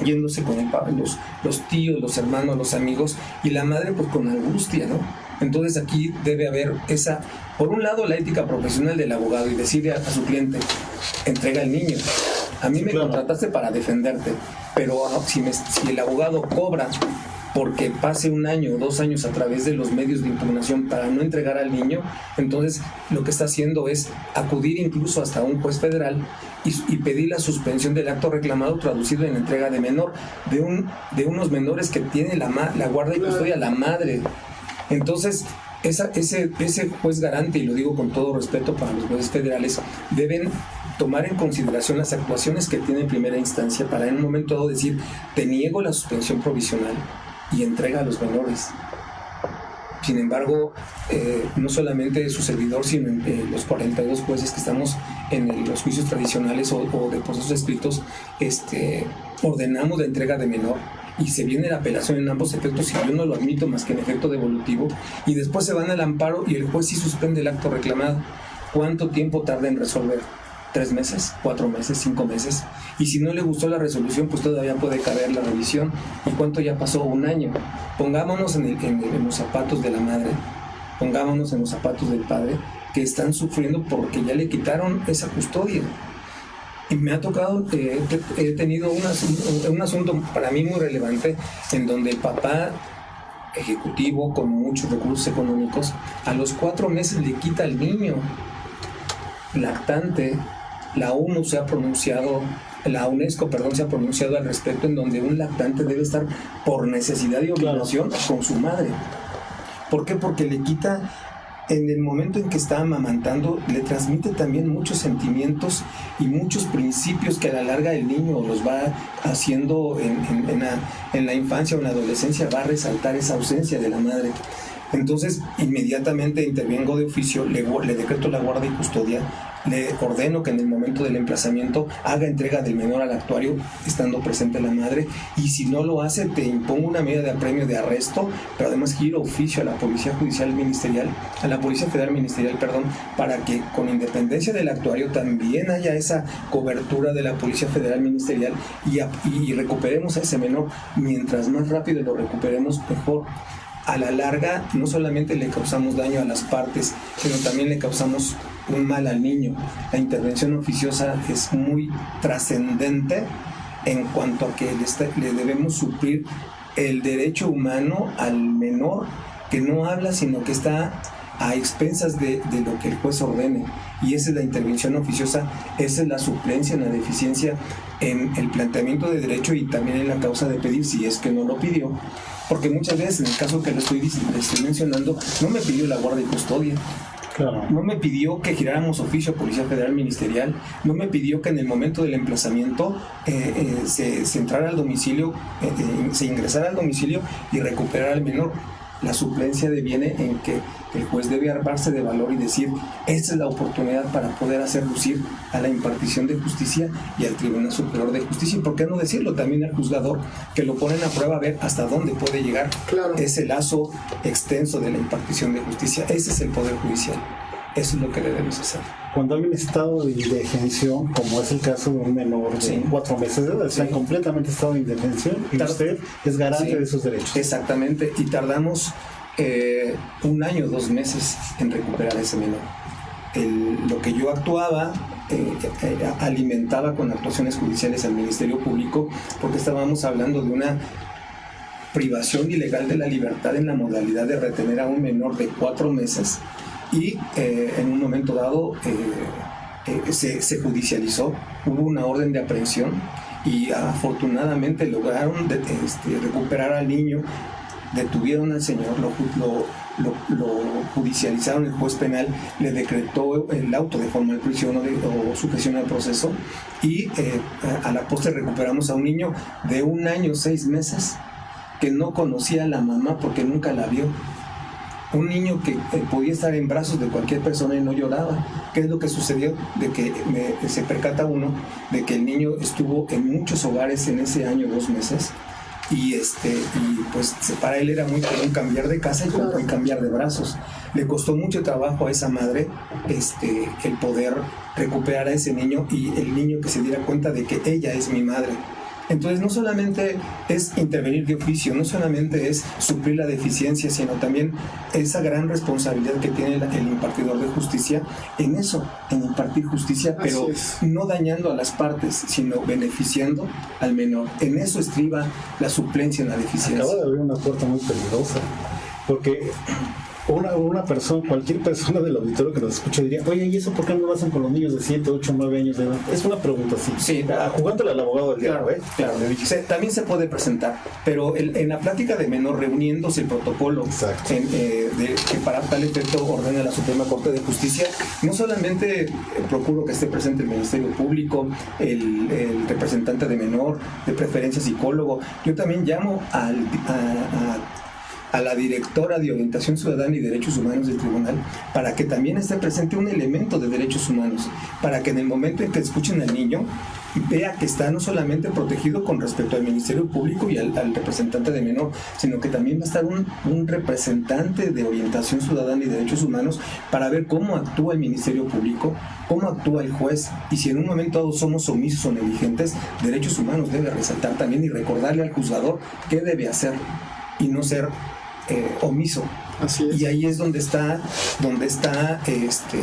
yéndose con el papá, los tíos, los hermanos, los amigos, y la madre pues con angustia, ¿no? Entonces aquí debe haber por un lado, la ética profesional del abogado y decirle a su cliente, entrega al niño. A mí me contrataste para defenderte, pero si el abogado cobra porque pase 1 año o 2 años a través de los medios de impugnación para no entregar al niño, entonces lo que está haciendo es acudir incluso hasta un juez federal y pedir la suspensión del acto reclamado traducido en entrega de menor, de unos menores que tiene la guarda y custodia la madre. Entonces, ese juez garante, y lo digo con todo respeto para los jueces federales, deben tomar en consideración las actuaciones que tiene en primera instancia para en un momento dado decir, te niego la suspensión provisional y entrega a los menores. Sin embargo, no solamente su servidor, sino los 42 jueces que estamos en los juicios tradicionales o de procesos escritos, ordenamos la entrega de menor. Y se viene la apelación en ambos efectos y yo no lo admito más que en efecto devolutivo, y después se van al amparo y el juez sí suspende el acto reclamado. ¿Cuánto tiempo tarda en resolver? 3 meses, 4 meses, 5 meses, y si no le gustó la resolución pues todavía puede caber la revisión. ¿Y cuánto ya pasó? 1 año. Pongámonos en los zapatos de la madre, pongámonos en los zapatos del padre, que están sufriendo porque ya le quitaron esa custodia. Y me ha tocado, he tenido un asunto para mí muy relevante, en donde el papá ejecutivo con muchos recursos económicos, a los 4 meses le quita al niño lactante. La UNESCO se ha pronunciado al respecto, en donde un lactante debe estar por necesidad y obligación con su madre. ¿Por qué? Porque le quita, en el momento en que está amamantando, le transmite también muchos sentimientos y muchos principios que a la larga el niño los va haciendo en la infancia o en la adolescencia, va a resaltar esa ausencia de la madre. Entonces, inmediatamente intervengo de oficio, le decreto la guarda y custodia, le ordeno que en el momento del emplazamiento haga entrega del menor al actuario estando presente la madre, y si no lo hace te impongo una medida de apremio de arresto, pero además giro oficio a la Policía Judicial Ministerial, a la Policía Federal Ministerial, para que con independencia del actuario también haya esa cobertura de la Policía Federal Ministerial y recuperemos a ese menor. Mientras más rápido lo recuperemos, mejor. A la larga, no solamente le causamos daño a las partes, sino también le causamos un mal al niño. La intervención oficiosa es muy trascendente en cuanto a que le debemos suplir el derecho humano al menor, que no habla, sino que está a expensas de lo que el juez ordene. Y esa es la intervención oficiosa, esa es la suplencia en la deficiencia en el planteamiento de derecho y también en la causa de pedir, si es que no lo pidió. Porque muchas veces, en el caso que le estoy mencionando, no me pidió la guardia y custodia. Claro. No me pidió que giráramos oficio a Policía Federal Ministerial, no me pidió que en el momento del emplazamiento se entrara al domicilio, se ingresara al domicilio y recuperara al menor. La suplencia deviene en que el juez debe armarse de valor y decir, esta es la oportunidad para poder hacer lucir a la impartición de justicia y al Tribunal Superior de Justicia, y por qué no decirlo también al juzgador, que lo ponen a prueba a ver hasta dónde puede llegar ese lazo extenso de la impartición de justicia. Ese es el Poder Judicial. Eso es lo que debemos hacer. Cuando hay un estado de indefensión, como es el caso de un menor de 4 meses de edad, está completamente en estado de indefensión y usted es garante de sus derechos. Exactamente, y tardamos 1 año, 2 meses en recuperar a ese menor. Lo que yo actuaba, alimentaba con actuaciones judiciales al Ministerio Público, porque estábamos hablando de una privación ilegal de la libertad en la modalidad de retener a un menor de 4 meses. Y en un momento dado se judicializó, hubo una orden de aprehensión y afortunadamente lograron recuperar al niño, detuvieron al señor, lo judicializaron, el juez penal le decretó el auto de formal prisión o sujeción al proceso y a la postre recuperamos a un niño de 1 año, 6 meses que no conocía a la mamá porque nunca la vio. Un niño que podía estar en brazos de cualquier persona y no lloraba. ¿Qué es lo que sucedió? De que se percata uno de que el niño estuvo en muchos hogares en ese año, 2 meses, y pues para él era muy común cambiar de casa y cambiar de brazos. Le costó mucho trabajo a esa madre el poder recuperar a ese niño y el niño que se diera cuenta de que ella es mi madre. Entonces no solamente es intervenir de oficio, no solamente es suplir la deficiencia, sino también esa gran responsabilidad que tiene el impartidor de justicia en eso, en impartir justicia, pero no dañando a las partes, sino beneficiando al menor. En eso estriba la suplencia en la deficiencia. Acaba de abrir una puerta muy peligrosa, porque una persona, cualquier persona del auditorio que nos escuche diría, oye, ¿y eso por qué no lo hacen con los niños de 7, 8, 9 años de edad? Es una pregunta así. Sí, jugándole al abogado del diablo, Claro, también se puede presentar, pero en la plática de menor, reuniéndose el protocolo que para tal efecto ordena la Suprema Corte de Justicia, no solamente procuro que esté presente el Ministerio Público, el representante de menor, de preferencia psicólogo, yo también llamo a la directora de Orientación Ciudadana y Derechos Humanos del Tribunal para que también esté presente un elemento de derechos humanos, para que en el momento en que escuchen al niño vea que está no solamente protegido con respecto al Ministerio Público y al representante de menor, sino que también va a estar un representante de Orientación Ciudadana y Derechos Humanos para ver cómo actúa el Ministerio Público, cómo actúa el juez, y si en un momento dado somos omisos o negligentes, Derechos Humanos debe resaltar también y recordarle al juzgador qué debe hacer y no ser omiso. Así es. Y ahí es donde está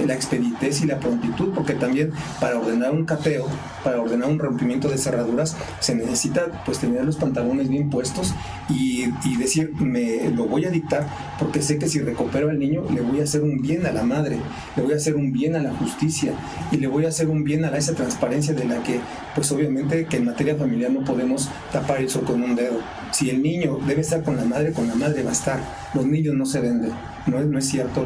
la expeditez y la prontitud, porque también para ordenar un cateo, para ordenar un rompimiento de cerraduras, se necesita pues tener los pantalones bien puestos y decir, me lo voy a dictar porque sé que si recupero al niño le voy a hacer un bien a la madre, le voy a hacer un bien a la justicia y le voy a hacer un bien a esa transparencia de la que pues obviamente que en materia familiar no podemos tapar el sol con un dedo. Si el niño debe estar con la madre va a estar. Los niños no se venden, no es cierto.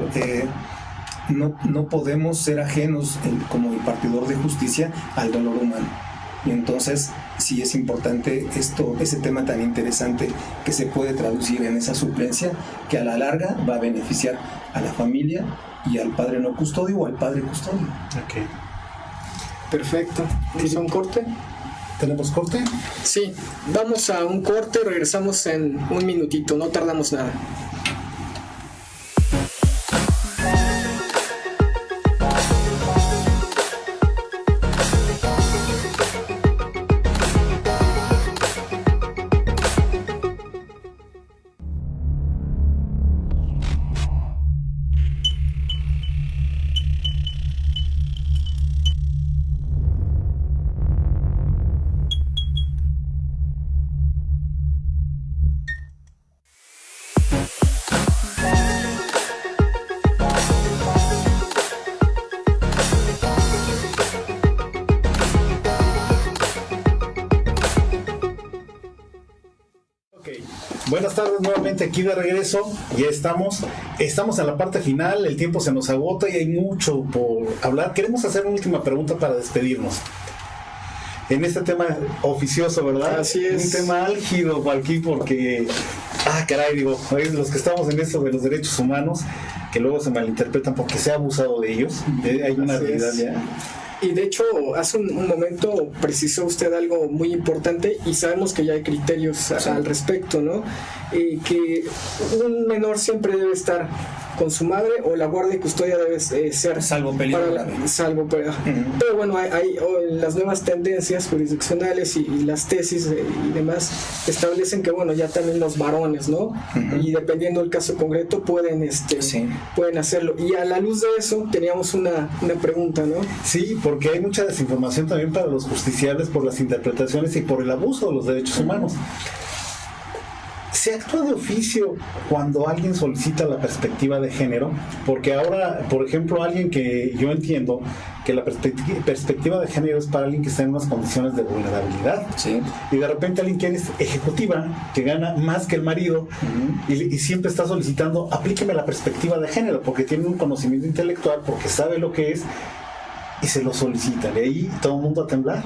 No podemos ser ajenos como impartidor de justicia al dolor humano. Y entonces sí es importante ese tema tan interesante que se puede traducir en esa suplencia que a la larga va a beneficiar a la familia y al padre no custodio o al padre custodio. Okay. Perfecto. ¿Vamos a un corte? ¿Tenemos corte? Sí, vamos a un corte, regresamos en un minutito, no tardamos nada. Buenas tardes nuevamente aquí de regreso, ya estamos en la parte final, el tiempo se nos agota y hay mucho por hablar. Queremos hacer una última pregunta para despedirnos. En este tema oficioso, ¿verdad? Así es. Un tema álgido aquí porque, caray, digo, los que estamos en esto de los derechos humanos, que luego se malinterpretan porque se ha abusado de ellos, hay una realidad ya. Y de hecho, hace un momento precisó usted algo muy importante y sabemos que ya hay criterios al respecto, ¿no? Que un menor siempre debe estar con su madre o la guardia y custodia debe ser salvo peligro. Pero bueno, hay las nuevas tendencias jurisdiccionales y las tesis y demás establecen que bueno, ya también los varones, ¿no? Y dependiendo del caso concreto pueden hacerlo. Y a la luz de eso teníamos una pregunta, ¿no? Sí, porque hay mucha desinformación también para los justiciables por las interpretaciones y por el abuso de los derechos humanos. ¿Se actúa de oficio cuando alguien solicita la perspectiva de género? Porque ahora, por ejemplo, alguien que yo entiendo que la perspectiva de género es para alguien que está en unas condiciones de vulnerabilidad. Sí. Y de repente alguien que es ejecutiva, que gana más que el marido, y siempre está solicitando, aplíqueme la perspectiva de género, porque tiene un conocimiento intelectual, porque sabe lo que es, y se lo solicita. De ahí todo el mundo a temblar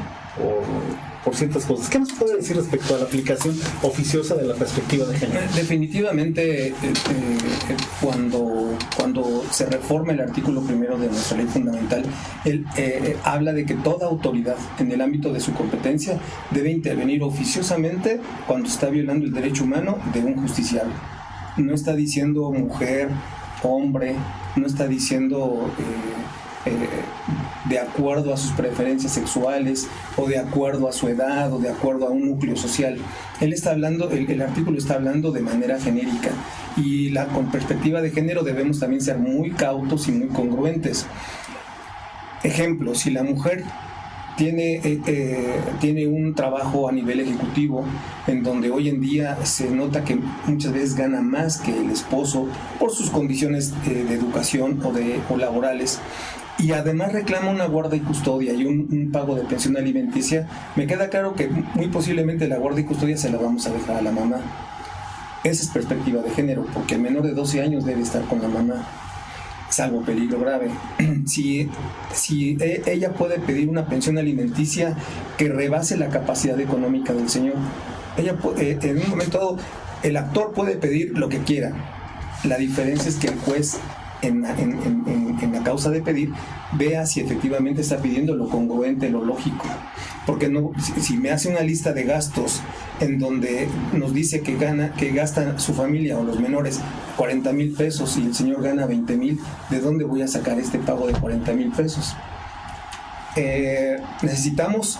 por ciertas cosas. ¿Qué nos puede decir respecto a la aplicación oficiosa de la perspectiva de género? Definitivamente, cuando se reforma el artículo 1 de nuestra ley fundamental, él habla de que toda autoridad en el ámbito de su competencia debe intervenir oficiosamente cuando está violando el derecho humano de un justiciable. No está diciendo mujer, hombre, no está diciendo de acuerdo a sus preferencias sexuales o de acuerdo a su edad o de acuerdo a un núcleo social. Él está hablando, el artículo está hablando de manera genérica, y con perspectiva de género debemos también ser muy cautos y muy congruentes. Ejemplo, si la mujer tiene un trabajo a nivel ejecutivo en donde hoy en día se nota que muchas veces gana más que el esposo por sus condiciones de educación o laborales, y además reclama una guarda y custodia y un pago de pensión alimenticia, me queda claro que muy posiblemente la guarda y custodia se la vamos a dejar a la mamá. Esa es perspectiva de género, porque el menor de 12 años debe estar con la mamá, salvo peligro grave. Si ella puede pedir una pensión alimenticia que rebase la capacidad económica del señor, en un momento dado, el actor puede pedir lo que quiera. La diferencia es que el juez en la causa de pedir vea si efectivamente está pidiendo lo congruente, lo lógico. Porque no, si me hace una lista de gastos en donde nos dice que gasta su familia o los menores 40,000 pesos y el señor gana 20,000, ¿de dónde voy a sacar este pago de 40,000 pesos? Necesitamos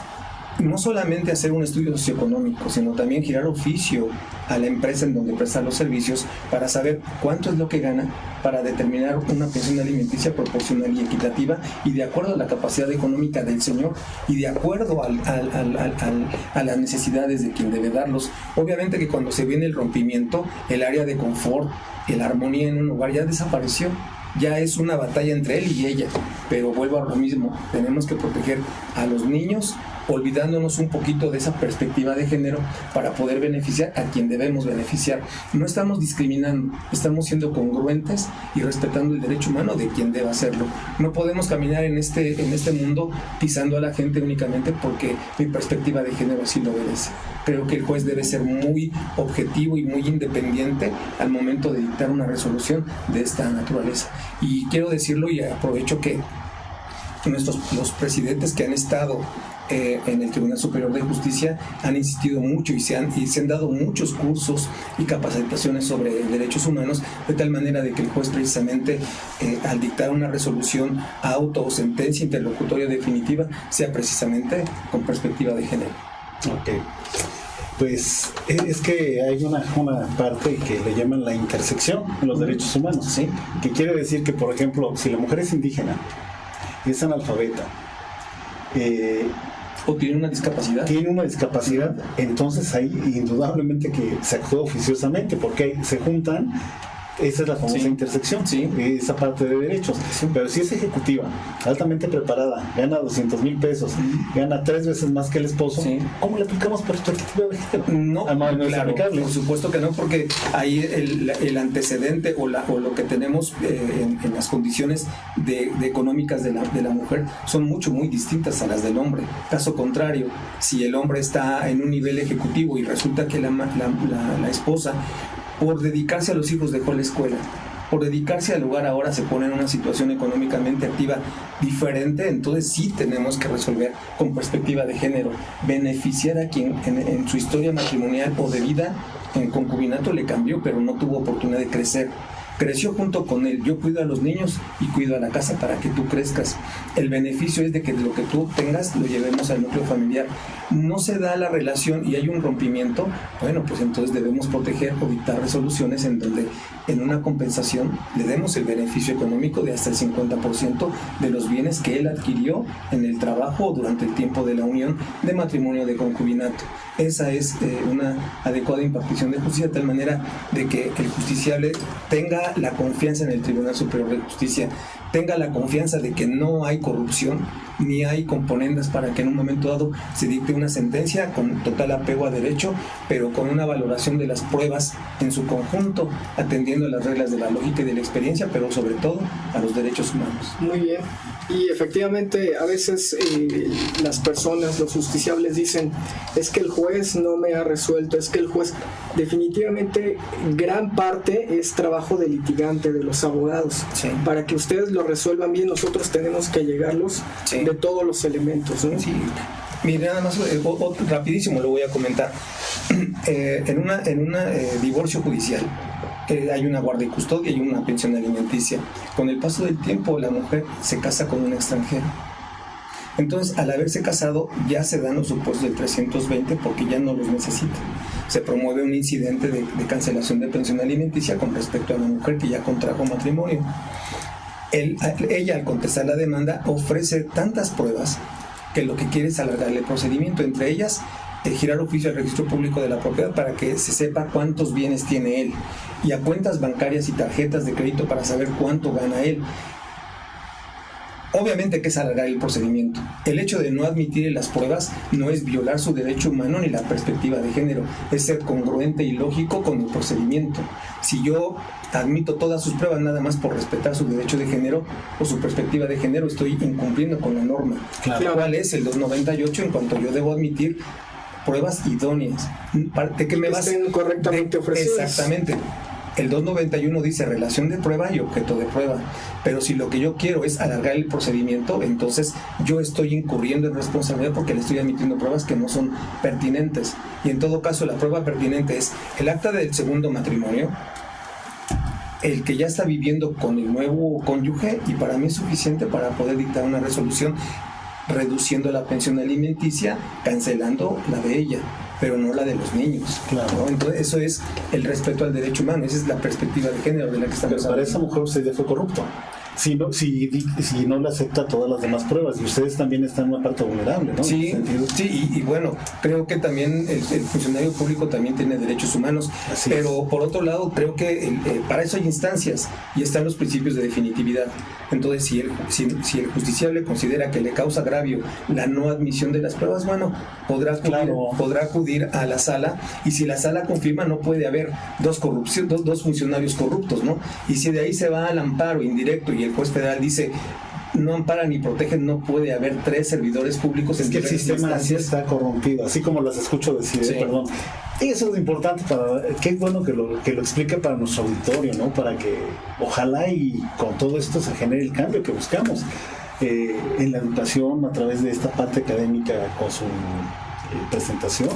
no solamente hacer un estudio socioeconómico, sino también girar oficio a la empresa en donde presta los servicios para saber cuánto es lo que gana, para determinar una pensión alimenticia proporcional y equitativa y de acuerdo a la capacidad económica del señor y de acuerdo a las necesidades de quien debe darlos. Obviamente que cuando se viene el rompimiento, el área de confort, la armonía en un hogar ya desapareció. Ya es una batalla entre él y ella, pero vuelvo a lo mismo, tenemos que proteger a los niños olvidándonos un poquito de esa perspectiva de género para poder beneficiar a quien debemos beneficiar. No estamos discriminando, estamos siendo congruentes y respetando el derecho humano de quien deba hacerlo. No podemos caminar en este mundo pisando a la gente únicamente porque mi perspectiva de género así lo obedece. Creo que el juez debe ser muy objetivo y muy independiente al momento de dictar una resolución de esta naturaleza. Y quiero decirlo y aprovecho que los presidentes que han estado en el Tribunal Superior de Justicia han insistido mucho y se han dado muchos cursos y capacitaciones sobre derechos humanos, de tal manera de que el juez precisamente al dictar una resolución auto o sentencia interlocutoria definitiva sea precisamente con perspectiva de género. Ok. Pues es que hay una parte que le llaman la intersección en los derechos humanos, ¿sí? Que quiere decir que, por ejemplo, si la mujer es indígena, es analfabeta, o tiene una discapacidad, entonces ahí indudablemente que se actúa oficiosamente, porque se juntan. Esa es la famosa intersección, esa parte de derechos. Pero si es ejecutiva, altamente preparada, gana 200,000 pesos, gana 3 veces más que el esposo, ¿cómo le aplicamos perspectiva de género? No, claro, por supuesto que no, porque ahí el antecedente o lo que tenemos en las condiciones económicas de la mujer son muy distintas a las del hombre. Caso contrario, si el hombre está en un nivel ejecutivo y resulta que la esposa, por dedicarse a los hijos dejó la escuela, por dedicarse al hogar ahora se pone en una situación económicamente activa diferente, entonces sí tenemos que resolver con perspectiva de género, beneficiar a quien en su historia matrimonial o de vida en concubinato le cambió, pero no tuvo oportunidad de crecer. Creció junto con él. Yo cuido a los niños y cuido a la casa para que tú crezcas. El beneficio es de que lo que tú tengas lo llevemos al núcleo familiar. No se da la relación y hay un rompimiento, bueno, pues entonces debemos proteger o dictar resoluciones en donde en una compensación le demos el beneficio económico de hasta el 50% de los bienes que él adquirió en el trabajo o durante el tiempo de la unión de matrimonio o de concubinato. Esa es una adecuada impartición de justicia, de tal manera de que el justiciable tenga la confianza en el Tribunal Superior de Justicia, tenga la confianza de que no hay corrupción ni hay componendas para que en un momento dado se dicte una sentencia con total apego a derecho, pero con una valoración de las pruebas en su conjunto, atendiendo a las reglas de la lógica y de la experiencia, pero sobre todo a los derechos humanos. Muy bien. Y efectivamente a veces las personas, los justiciables dicen, es que el juez no me ha resuelto, es que el juez, definitivamente gran parte es trabajo de litigante, de los abogados. Sí. Para que ustedes lo resuelvan bien, nosotros tenemos que llegarlos de todos los elementos, ¿no? Sí. Mire, nada más, rapidísimo lo voy a comentar. En un divorcio judicial hay una guardia y custodia y una pensión alimenticia. Con el paso del tiempo, la mujer se casa con un extranjero. Entonces, al haberse casado, ya se dan los supuestos del 320 porque ya no los necesita. Se promueve un incidente de cancelación de pensión alimenticia con respecto a la mujer que ya contrajo matrimonio. Ella, al contestar la demanda, ofrece tantas pruebas que lo que quiere es alargarle el procedimiento, entre ellas girar oficio al registro público de la propiedad para que se sepa cuántos bienes tiene él, y a cuentas bancarias y tarjetas de crédito para saber cuánto gana él. Obviamente que es alargar el procedimiento. El hecho de no admitir las pruebas no es violar su derecho humano ni la perspectiva de género, es ser congruente y lógico con el procedimiento. Si yo admito todas sus pruebas nada más por respetar su derecho de género o su perspectiva de género, estoy incumpliendo con la norma. Claro. ¿Cuál es el 298 en cuanto yo debo admitir pruebas idóneas? ¿De qué me vas? Estén correctamente ofrecidas. Exactamente. El 291 dice relación de prueba y objeto de prueba, pero si lo que yo quiero es alargar el procedimiento, entonces yo estoy incurriendo en responsabilidad porque le estoy admitiendo pruebas que no son pertinentes. Y en todo caso, la prueba pertinente es el acta del segundo matrimonio, el que ya está viviendo con el nuevo cónyuge, y para mí es suficiente para poder dictar una resolución reduciendo la pensión alimenticia, cancelando la de ella, pero no la de los niños. Claro. ¿No? Entonces eso es el respeto al derecho humano, esa es la perspectiva de género de la que estamos hablando. Pero para esa mujer usted ya fue corrupto. Si no le acepta todas las demás pruebas, y ustedes también están en una parte vulnerable, ¿no? Sí, y bueno, creo que también el funcionario público también tiene derechos humanos, pero por otro lado creo que para eso hay instancias y están los principios de definitividad. Entonces, si el justiciable considera que le causa agravio la no admisión de las pruebas, bueno, podrá acudir a la sala, y si la sala confirma, no puede haber dos funcionarios corruptos, ¿no? Y si de ahí se va al amparo indirecto y el juez federal dice no ampara ni protege, no puede haber 3 servidores públicos. Es que el sistema así está corrompido, así como las escucho decir, perdón. Y eso es importante qué bueno que lo explique para nuestro auditorio, ¿no? Para que ojalá y con todo esto se genere el cambio que buscamos. en la educación a través de esta parte académica con su presentación?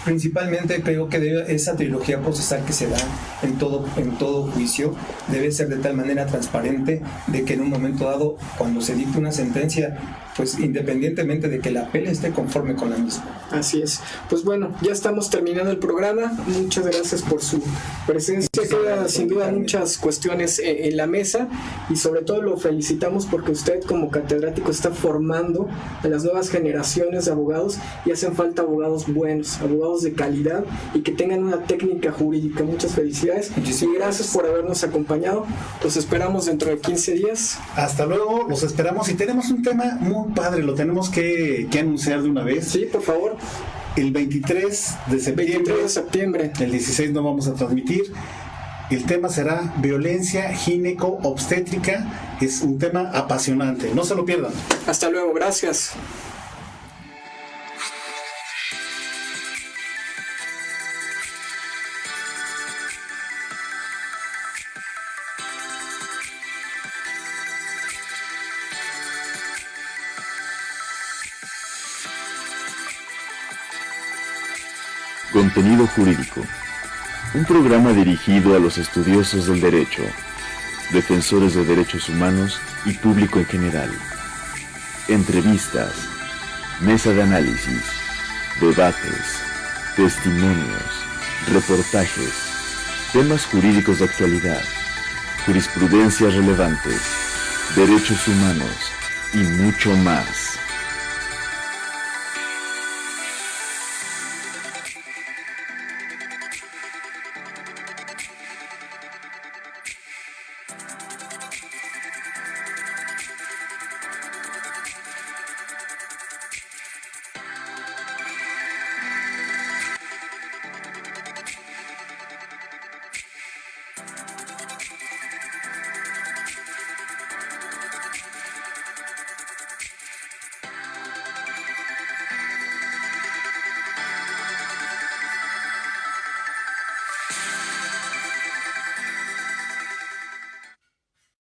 Principalmente creo que esa trilogía procesal que se da en todo juicio debe ser de tal manera transparente de que en un momento dado, cuando se dicte una sentencia, pues independientemente de que la apela esté conforme con la misma. Así es. Pues bueno, ya estamos terminando el programa. Muchas gracias por su presencia. Queda sin duda muchas cuestiones en la mesa y sobre todo lo felicitamos porque usted como catedrático está formando a las nuevas generaciones de abogados y hacen falta abogados buenos, abogados de calidad y que tengan una técnica jurídica. Muchas felicidades y gracias por habernos acompañado. Los esperamos dentro de 15 días. Hasta luego, los esperamos y tenemos un tema muy padre, lo tenemos que anunciar de una vez. Sí, por favor. El 23 de septiembre. El 16 no vamos a transmitir. El tema será violencia gineco-obstétrica. Es un tema apasionante. No se lo pierdan. Hasta luego. Gracias. Contenido jurídico. Un programa dirigido a los estudiosos del derecho, defensores de derechos humanos y público en general. Entrevistas, mesa de análisis, debates, testimonios, reportajes, temas jurídicos de actualidad, jurisprudencias relevantes, derechos humanos y mucho más.